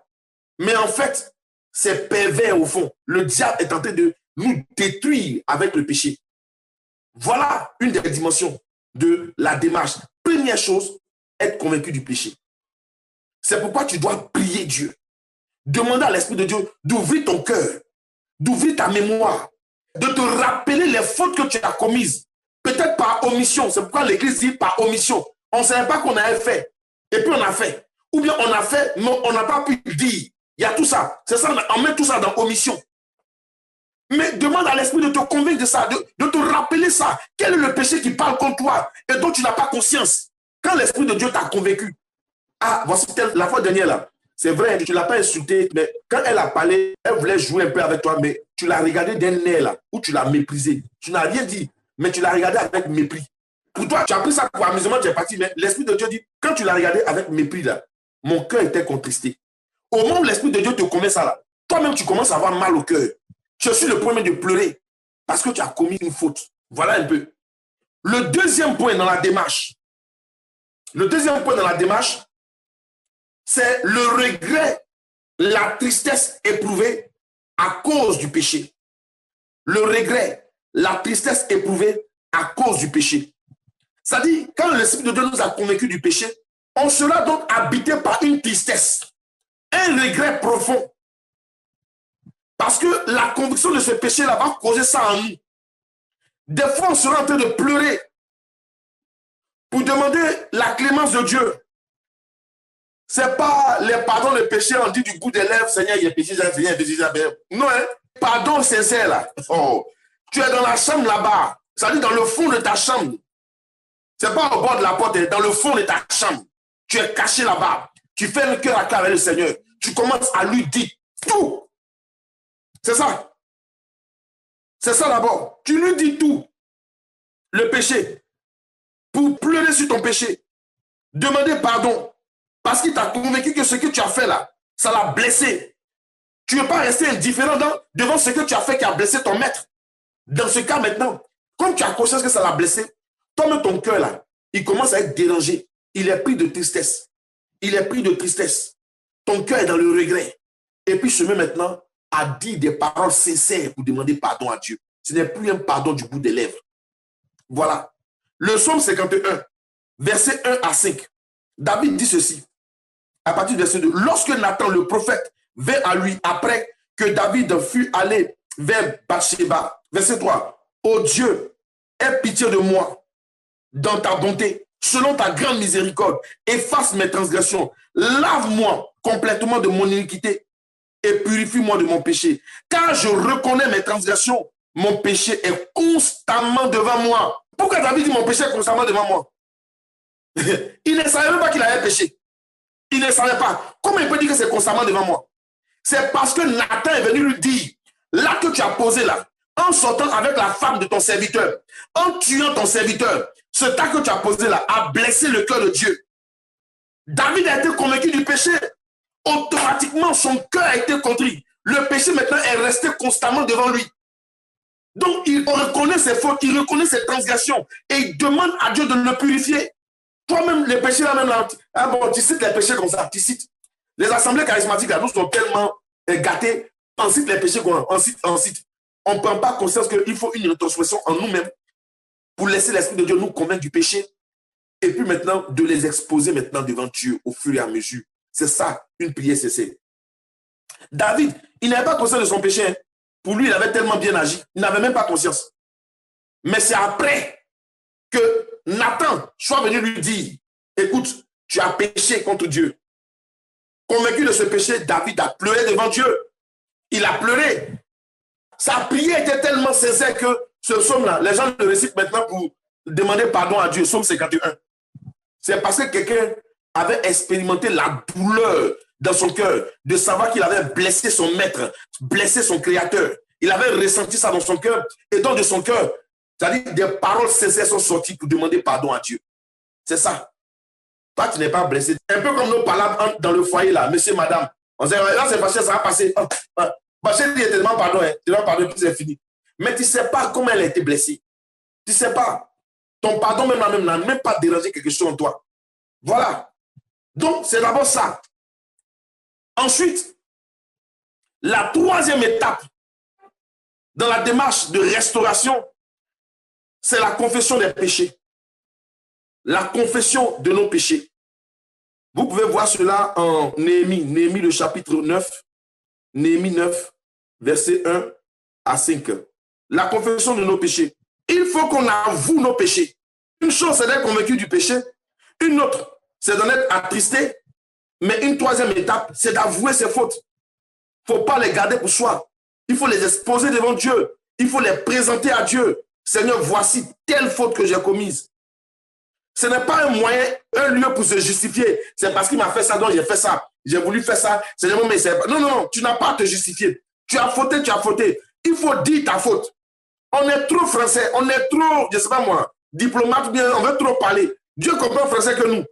Mais en fait, c'est pervers au fond. Le diable est en train de nous détruire avec le péché. Voilà une des dimensions de la démarche. Première chose, être convaincu du péché. C'est pourquoi tu dois prier Dieu. Demander à l'Esprit de Dieu d'ouvrir ton cœur, d'ouvrir ta mémoire, de te rappeler les fautes que tu as commises. Peut-être par omission. C'est pourquoi l'Église dit par omission. On ne savait pas qu'on avait fait. Et puis on a fait. Ou bien on a fait, mais on n'a pas pu dire. Il y a tout ça. C'est ça, on met tout ça dans omission. Mais demande à l'Esprit de te convaincre de ça, de te rappeler ça. Quel est le péché qui parle contre toi et dont tu n'as pas conscience? Quand l'Esprit de Dieu t'a convaincu, ah, voici la fois dernière là, c'est vrai, tu ne l'as pas insulté, mais quand elle a parlé, elle voulait jouer un peu avec toi, mais tu l'as regardé d'un air là, où tu l'as méprisé. Tu n'as rien dit, mais tu l'as regardé avec mépris. Pour toi, tu as pris ça pour amusement, tu es parti, mais l'Esprit de Dieu dit, quand tu l'as regardé avec mépris là, mon cœur était contristé. Au moment où l'Esprit de Dieu te convainc ça là, toi-même tu commences à avoir mal au cœur. Je suis le premier de pleurer parce que tu as commis une faute. Voilà un peu. Le deuxième point dans la démarche, c'est le regret, la tristesse éprouvée à cause du péché. Le regret, la tristesse éprouvée à cause du péché. C'est-à-dire, quand l'Esprit de Dieu nous a convaincus du péché, on sera donc habité par une tristesse, un regret profond. Parce que la conviction de ce péché-là va causer ça en nous. Des fois, on sera en train de pleurer pour demander la clémence de Dieu. Ce n'est pas les pardons de péché, on dit du bout des lèvres, Seigneur, il y a péché, Seigneur, il y a péché. Non, hein? Pardon sincère là. Oh. Tu es dans la chambre là-bas, c'est-à-dire dans le fond de ta chambre. Ce n'est pas au bord de la porte, dans le fond de ta chambre. Tu es caché là-bas. Tu fais le cœur à cœur avec le Seigneur. Tu commences à lui dire tout. C'est ça. C'est ça d'abord. Tu lui dis tout. Le péché. Pour pleurer sur ton péché. Demander pardon. Parce qu'il t'a convaincu que ce que tu as fait là, ça l'a blessé. Tu ne veux pas rester indifférent devant ce que tu as fait qui a blessé ton maître. Dans ce cas maintenant, comme tu as conscience que ça l'a blessé, toi-même ton cœur là, il commence à être dérangé. Il est pris de tristesse. Il est pris de tristesse. Ton cœur est dans le regret. Et puis se met maintenant à dire des paroles sincères pour demander pardon à Dieu. Ce n'est plus un pardon du bout des lèvres. Voilà. Le psaume 51, versets 1 à 5. David dit ceci, à partir du verset 2. Lorsque Nathan le prophète vint à lui après que David fut allé vers Bathsheba, verset 3. Ô Dieu, aie pitié de moi dans ta bonté, selon ta grande miséricorde, efface mes transgressions, lave-moi complètement de mon iniquité et purifie-moi de mon péché. Car je reconnais mes transgressions, mon péché est constamment devant moi. Pourquoi David dit mon péché est constamment devant moi? Il ne savait même pas qu'il avait péché. Il ne savait pas. Comment il peut dire que c'est constamment devant moi? C'est parce que Nathan est venu lui dire, là que tu as posé là, en sortant avec la femme de ton serviteur, en tuant ton serviteur, ce tas que tu as posé là a blessé le cœur de Dieu. David a été convaincu du péché. Automatiquement, son cœur a été contrit. Le péché maintenant est resté constamment devant lui. Donc, il reconnaît ses fautes, il reconnaît ses transgressions et il demande à Dieu de le purifier. Toi-même, les péchés là, même là, ah bon, tu cites les péchés comme ça, tu cites. Les assemblées charismatiques là, nous sont tellement gâtés, on cite les péchés qu'on cite. On ne prend pas conscience qu'il faut une introspection en nous-mêmes pour laisser l'Esprit de Dieu nous convaincre du péché et puis maintenant de les exposer maintenant devant Dieu au fur et à mesure. C'est ça, une prière sincère. David, il n'avait pas conscience de son péché. Hein. Pour lui, il avait tellement bien agi. Il n'avait même pas conscience. Mais c'est après que Nathan soit venu lui dire, écoute, tu as péché contre Dieu. Convaincu de ce péché, David a pleuré devant Dieu. Il a pleuré. Sa prière était tellement sincère que ce psaume-là, les gens le récitent maintenant pour demander pardon à Dieu. Psaume 51. C'est parce que quelqu'un avait expérimenté la douleur dans son cœur de savoir qu'il avait blessé son maître, blessé son créateur. Il avait ressenti ça dans son cœur et donc de son cœur, c'est-à-dire des paroles sincères sont sorties pour demander pardon à Dieu. C'est ça. Toi, tu n'es pas blessé. Un peu comme nos palabres dans le foyer, là, monsieur, madame. On sait, là, c'est facile, ça va passer. Bachel dit, tellement pardon, hein. Tu dois pardonner, puis c'est fini. Mais tu ne sais pas comment elle a été blessée. Tu ne sais pas. Ton pardon même n'a même pas dérangé quelque chose en toi. Voilà. Donc, c'est d'abord ça. Ensuite, la troisième étape dans la démarche de restauration, c'est la confession des péchés. La confession de nos péchés. Vous pouvez voir cela en Néhémie. Néhémie, le chapitre 9. Néhémie 9, verset 1 à 5. La confession de nos péchés. Il faut qu'on avoue nos péchés. Une chose, c'est d'être convaincu du péché. Une autre, c'est d'en être attristé. Mais une troisième étape, c'est d'avouer ses fautes. Il ne faut pas les garder pour soi. Il faut les exposer devant Dieu. Il faut les présenter à Dieu. Seigneur, voici telle faute que j'ai commise. Ce n'est pas un moyen, un lieu pour se justifier. C'est parce qu'il m'a fait ça, donc j'ai fait ça. J'ai voulu faire ça. Seigneur, mais c'est pas... Non, non, non, tu n'as pas à te justifier. Tu as fauté, tu as fauté. Il faut dire ta faute. On est trop français, on est trop, je ne sais pas moi, diplomate, bien, on veut trop parler. Dieu comprend français que nous.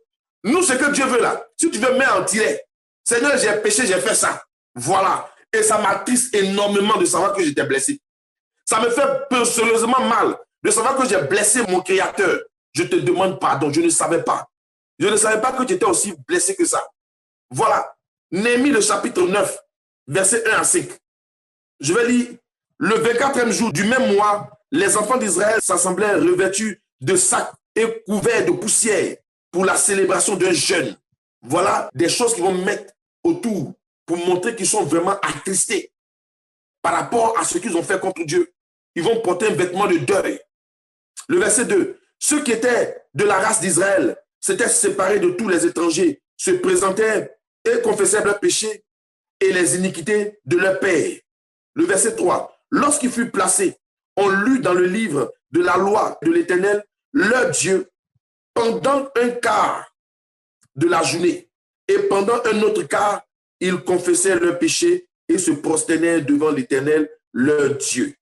Nous, ce que Dieu veut là, si tu veux mettre en tirer, Seigneur, j'ai péché, j'ai fait ça. Voilà. Et ça m'attriste énormément de savoir que j'étais blessé. Ça me fait sérieusement mal de savoir que j'ai blessé mon Créateur. Je te demande pardon, je ne savais pas. Je ne savais pas que tu étais aussi blessé que ça. Voilà. Néhémie, le chapitre 9, verset 1 à 5. Je vais lire. Le 24e jour du même mois, les enfants d'Israël s'assemblèrent revêtus de sacs et couverts de poussière pour la célébration d'un jeûne. Voilà des choses qu'ils vont mettre autour pour montrer qu'ils sont vraiment attristés par rapport à ce qu'ils ont fait contre Dieu. Ils vont porter un vêtement de deuil. Le verset 2. Ceux qui étaient de la race d'Israël s'étaient séparés de tous les étrangers, se présentèrent et confessèrent leurs péchés et les iniquités de leur père. Le verset 3. Lorsqu'il fut placé, on lut dans le livre de la loi de l'Éternel, leur Dieu, pendant un quart de la journée. Et pendant un autre quart, ils confessaient leurs péchés et se prosternèrent devant l'Éternel, leur Dieu.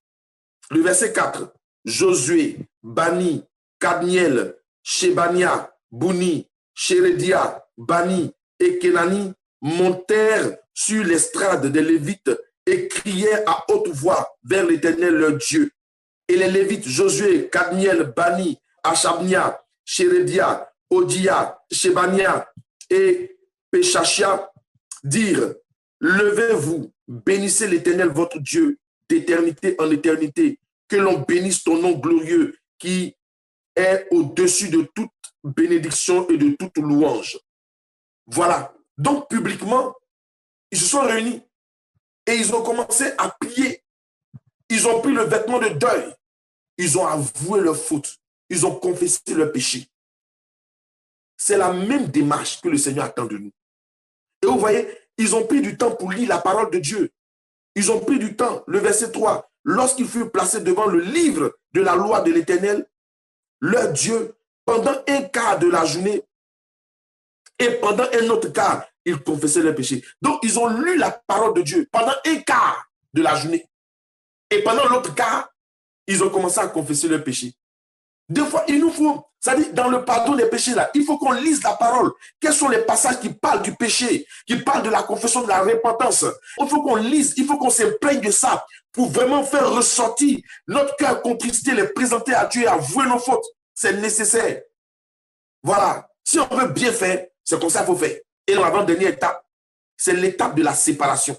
Le verset 4. Josué, Bani, Kadmiel, Shebania, Bouni, Sheredia, Bani et Kenani montèrent sur l'estrade des Lévites et crièrent à haute voix vers l'Éternel leur Dieu. Et les Lévites, Josué, Kadmiel, Bani, Achabnia, Sheredia, Odia, Shebania et Peshachia dirent, levez-vous, bénissez l'Éternel votre Dieu d'éternité en éternité, que l'on bénisse ton nom glorieux qui est au-dessus de toute bénédiction et de toute louange. Voilà. Donc, publiquement, ils se sont réunis et ils ont commencé à prier. Ils ont pris le vêtement de deuil. Ils ont avoué leurs fautes. Ils ont confessé leurs péchés. C'est la même démarche que le Seigneur attend de nous. Et vous voyez, ils ont pris du temps pour lire la parole de Dieu. Ils ont pris du temps. Le verset 3. Lorsqu'ils furent placés devant le livre de la loi de l'Éternel, leur Dieu, pendant un quart de la journée et pendant un autre quart, ils confessaient leurs péchés. Donc, ils ont lu la parole de Dieu pendant un quart de la journée. Et pendant l'autre quart, ils ont commencé à confesser leurs péchés. Des fois, il nous faut, c'est-à-dire dans le pardon des péchés, là, il faut qu'on lise la parole. Quels sont les passages qui parlent du péché, qui parlent de la confession, de la repentance? Il faut qu'on lise, il faut qu'on s'imprègne de ça pour vraiment faire ressortir notre cœur contristé, les présenter à Dieu et avouer nos fautes. C'est nécessaire. Voilà. Si on veut bien faire, c'est comme ça qu'il faut faire. Et l'avant-dernière étape, c'est l'étape de la séparation.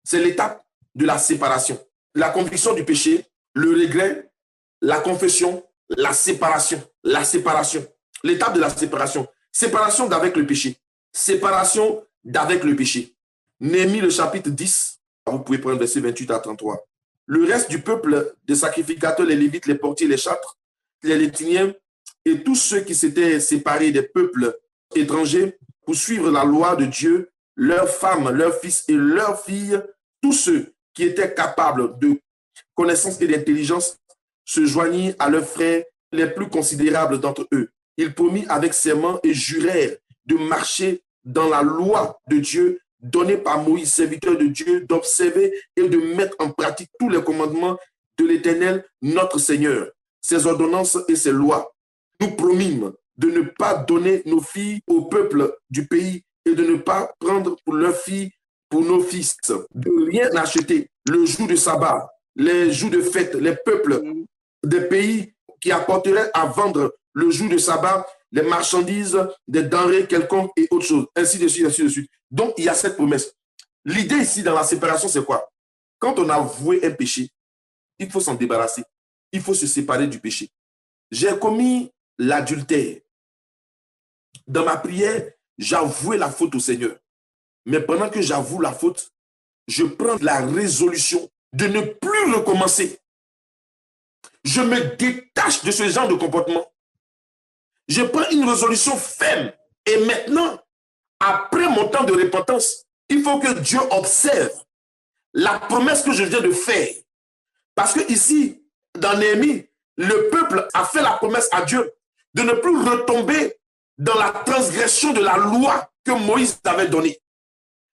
C'est l'étape de la séparation. La conviction du péché, le regret, la confession, la séparation. La séparation. L'étape de la séparation. Séparation d'avec le péché. Séparation d'avec le péché. Néhémie, le chapitre 10. Vous pouvez prendre verset 28 à 33. Le reste du peuple, des sacrificateurs, les Lévites, les portiers, les châtres, les Létiniens et tous ceux qui s'étaient séparés des peuples étrangers pour suivre la loi de Dieu, leurs femmes, leurs fils et leurs filles, tous ceux qui étaient capables de connaissance et d'intelligence se joignirent à leurs frères les plus considérables d'entre eux. Ils promirent avec serment et jurèrent de marcher dans la loi de Dieu donnée par Moïse, serviteur de Dieu, d'observer et de mettre en pratique tous les commandements de l'Éternel, notre Seigneur, ses ordonnances et ses lois. Nous promîmes de ne pas donner nos filles au peuple du pays et de ne pas prendre pour leurs filles, pour nos fils, de rien acheter le jour de sabbat, les jours de fête, les peuples des pays qui apporteraient à vendre le jour de sabbat les marchandises, des denrées quelconques et autres choses, ainsi de suite, ainsi de suite. Donc, il y a cette promesse. L'idée ici dans la séparation, c'est quoi? Quand on a avoué un péché, il faut s'en débarrasser. Il faut se séparer du péché. J'ai commis l'adultère. Dans ma prière, j'avouais la faute au Seigneur. Mais pendant que j'avoue la faute, je prends la résolution de ne plus recommencer. Je me détache de ce genre de comportement. Je prends une résolution ferme. Et maintenant, après mon temps de repentance, il faut que Dieu observe la promesse que je viens de faire. Parce que ici, dans Néhémie, le peuple a fait la promesse à Dieu de ne plus retomber dans la transgression de la loi que Moïse avait donnée.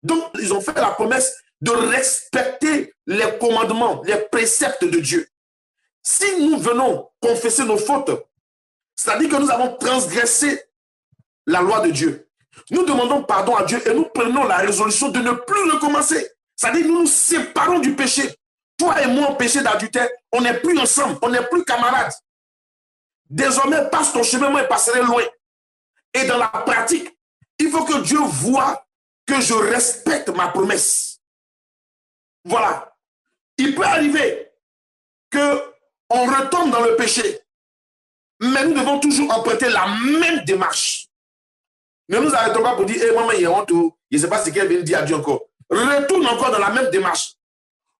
Donc, ils ont fait la promesse de respecter les commandements, les préceptes de Dieu. Si nous venons confesser nos fautes, c'est-à-dire que nous avons transgressé la loi de Dieu, nous demandons pardon à Dieu et nous prenons la résolution de ne plus recommencer. C'est-à-dire que nous nous séparons du péché. Toi et moi, en péché d'adultère, on n'est plus ensemble, on n'est plus camarades. Désormais, passe ton chemin, moi, je passerai loin. Et dans la pratique, il faut que Dieu voie que je respecte ma promesse. Voilà. Il peut arriver qu'on retombe dans le péché, mais nous devons toujours emprunter la même démarche. Ne nous arrêtons pas pour dire, hey, maman, il y a honte, je ne sais pas ce qu'elle vient de dire à Dieu encore. Retourne encore dans la même démarche,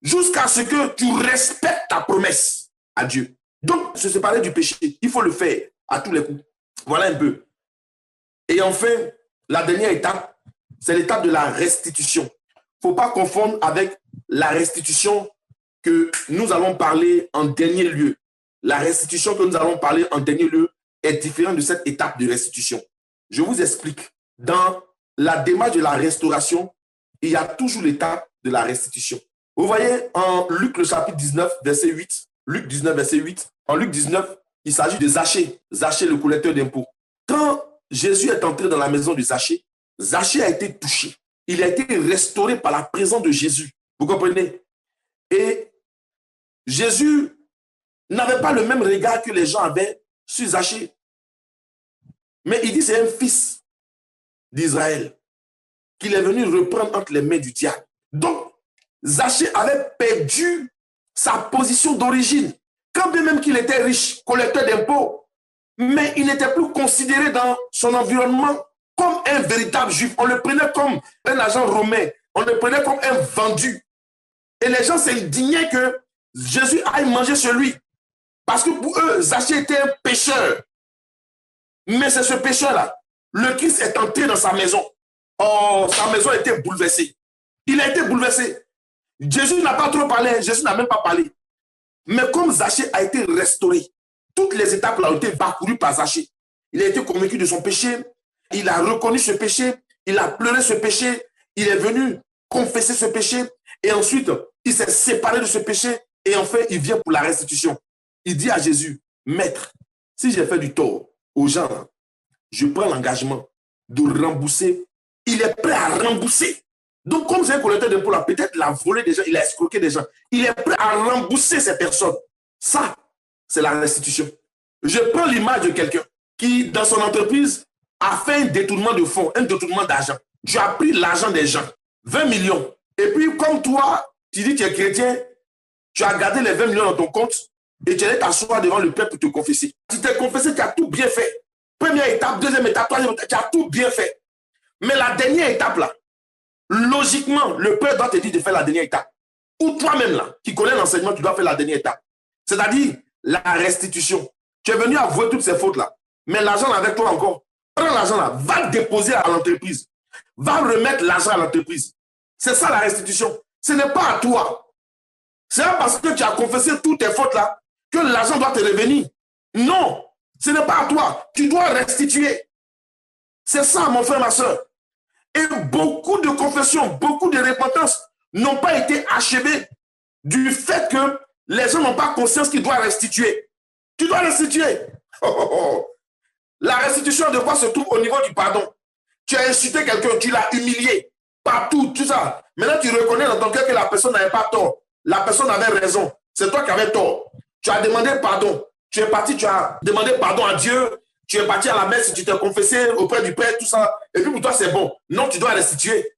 jusqu'à ce que tu respectes ta promesse à Dieu. Donc, se séparer du péché, il faut le faire à tous les coups. Voilà un peu. Et enfin, la dernière étape, c'est l'étape de la restitution. Il ne faut pas confondre avec la restitution que nous allons parler en dernier lieu. La restitution que nous allons parler en dernier lieu est différente de cette étape de restitution. Je vous explique. Dans la démarche de la restauration, il y a toujours l'étape de la restitution. Vous voyez en Luc le chapitre 19, verset 8, Luc 19, verset 8, en Luc 19, il s'agit de Zachée, Zachée le collecteur d'impôts. Quand Jésus est entré dans la maison de Zachée, Zachée a été touché. Il a été restauré par la présence de Jésus. Vous comprenez? Et Jésus n'avait pas le même regard que les gens avaient sur Zachée. Mais il dit c'est un fils d'Israël qu'il est venu reprendre entre les mains du diable. Donc, Zachée avait perdu sa position d'origine. Quand bien même qu'il était riche, collecteur d'impôts, mais il n'était plus considéré dans son environnement comme un véritable juif. On le prenait comme un agent romain. On le prenait comme un vendu. Et les gens s'indignaient que Jésus aille manger chez lui. Parce que pour eux, Zachée était un pécheur. Mais c'est ce pécheur-là. Le Christ est entré dans sa maison. Oh, sa maison a été bouleversée. Il a été bouleversé. Jésus n'a pas trop parlé. Jésus n'a même pas parlé. Mais comme Zachée a été restauré, toutes les étapes là ont été parcourues par Zachée. Il a été convaincu de son péché. Il a reconnu ce péché. Il a pleuré ce péché. Il est venu confesser ce péché. Et ensuite, il s'est séparé de ce péché. Et enfin, il vient pour la restitution. Il dit à Jésus, Maître, si j'ai fait du tort aux gens, je prends l'engagement de rembourser. Il est prêt à rembourser. Donc, comme c'est un collecteur d'impôts, peut-être il a volé des gens, il a escroqué des gens. Il est prêt à rembourser ces personnes. Ça, c'est la restitution. Je prends l'image de quelqu'un qui, dans son entreprise, a fait un détournement de fonds, un détournement d'argent. Tu as pris l'argent des gens, 20 millions. Et puis, comme toi, tu dis que tu es chrétien, tu as gardé les 20 millions dans ton compte et tu allais t'asseoir devant le peuple pour te confesser. Tu t'es confessé, tu as tout bien fait. Première étape, deuxième étape, troisième étape, tu as tout bien fait. Mais la dernière étape, là, logiquement, le père doit te dire de faire la dernière étape. Ou toi-même, là, qui connais l'enseignement, tu dois faire la dernière étape. C'est-à-dire la restitution. Tu es venu avouer toutes ces fautes-là. Mais l'argent avec toi encore. Prends l'argent là, va le déposer à l'entreprise. Va remettre l'argent à l'entreprise. C'est ça la restitution. Ce n'est pas à toi. C'est pas parce que tu as confessé toutes tes fautes là que l'argent doit te revenir. Non, ce n'est pas à toi. Tu dois restituer. C'est ça, mon frère, ma soeur. Et beaucoup de confessions, beaucoup de repentances n'ont pas été achevées du fait que les gens n'ont pas conscience qu'ils doivent restituer. Tu dois restituer. Oh, oh, oh. La restitution de quoi se trouve au niveau du pardon. Tu as insulté quelqu'un, tu l'as humilié, partout, tout ça. Maintenant, tu reconnais dans ton cœur que la personne n'avait pas tort. La personne avait raison. C'est toi qui avais tort. Tu as demandé pardon. Tu es parti, tu as demandé pardon à Dieu. Tu es parti à la messe, tu t'es confessé auprès du Père, tout ça. Et puis pour toi, c'est bon. Non, tu dois restituer.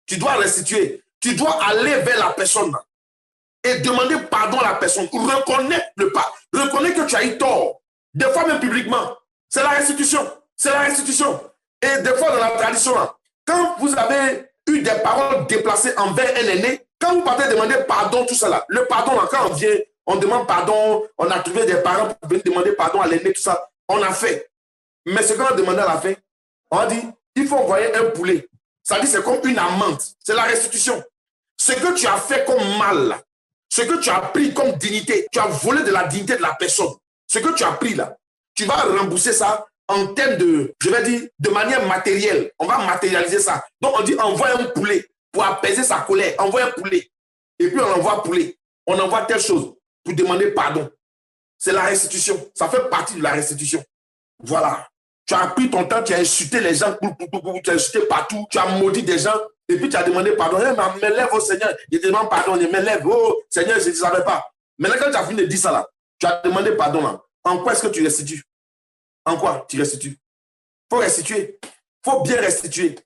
Tu dois restituer. Tu dois aller vers la personne et demander pardon à la personne. Reconnaître le pas. Reconnaître que tu as eu tort. Des fois même publiquement. C'est la restitution. C'est la restitution. Et des fois dans la tradition, quand vous avez eu des paroles déplacées envers un aîné, quand vous partez demander pardon, tout ça là, le pardon, là, quand on vient, on demande pardon, on a trouvé des parents pour venir demander pardon à l'aîné, tout ça, on a fait. Mais ce qu'on a demandé à la fin, on a dit, il faut envoyer un poulet. Ça dit, c'est comme une amende. C'est la restitution. Ce que tu as fait comme mal, ce que tu as pris comme dignité, tu as volé de la dignité de la personne. Ce que tu as pris là, tu vas rembourser ça en termes de, je vais dire, de manière matérielle. On va matérialiser ça. Donc, on dit, envoie un poulet pour apaiser sa colère. Envoie un poulet. Et puis, on envoie poulet. On envoie telle chose pour demander pardon. C'est la restitution. Ça fait partie de la restitution. Voilà. Tu as pris ton temps, tu as insulté les gens, tu as insulté partout, tu as maudit des gens, et puis tu as demandé pardon. Hey, me lève au Seigneur. Je te demande pardon. Je me lève. Oh, Seigneur, je ne savais pas. Maintenant, quand tu as fini de dire ça là, tu as demandé pardon là. En quoi est-ce que tu restitues? En quoi tu restitues? Il faut restituer. Il faut bien restituer.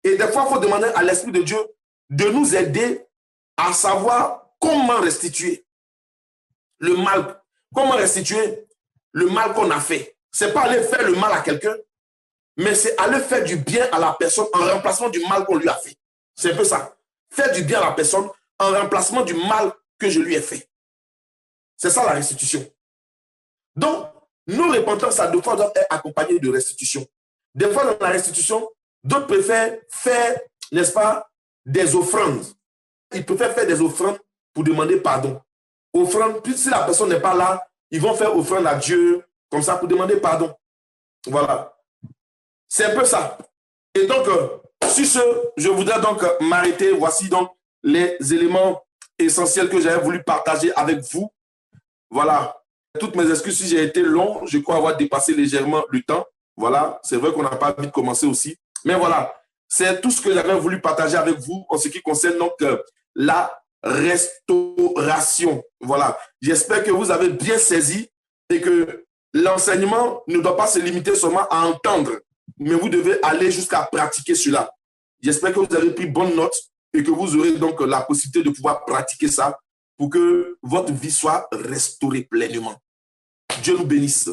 Et des fois, il faut demander à l'Esprit de Dieu de nous aider à savoir comment restituer le mal. Comment restituer le mal qu'on a fait. Ce n'est pas aller faire le mal à quelqu'un, mais c'est aller faire du bien à la personne en remplacement du mal qu'on lui a fait. C'est un peu ça. Faire du bien à la personne en remplacement du mal que je lui ai fait. C'est ça la restitution. Donc, nos repentances, ça, deux fois, doivent être accompagnées de restitution. Des fois, dans la restitution, d'autres préfèrent faire, n'est-ce pas, des offrandes. Ils préfèrent faire des offrandes pour demander pardon. Offrande, puis si la personne n'est pas là, ils vont faire offrande à Dieu, comme ça, pour demander pardon. Voilà. C'est un peu ça. Et donc, sur ce, je voudrais donc m'arrêter. Voici donc les éléments essentiels que j'avais voulu partager avec vous. Voilà. Toutes mes excuses si j'ai été long, je crois avoir dépassé légèrement le temps. Voilà. C'est vrai qu'on n'a pas vite commencé aussi. Mais voilà. C'est tout ce que j'avais voulu partager avec vous en ce qui concerne donc la restauration. Voilà. J'espère que vous avez bien saisi et que l'enseignement ne doit pas se limiter seulement à entendre, mais vous devez aller jusqu'à pratiquer cela. J'espère que vous avez pris bonne note et que vous aurez donc la possibilité de pouvoir pratiquer ça pour que votre vie soit restaurée pleinement. Dieu nous bénisse.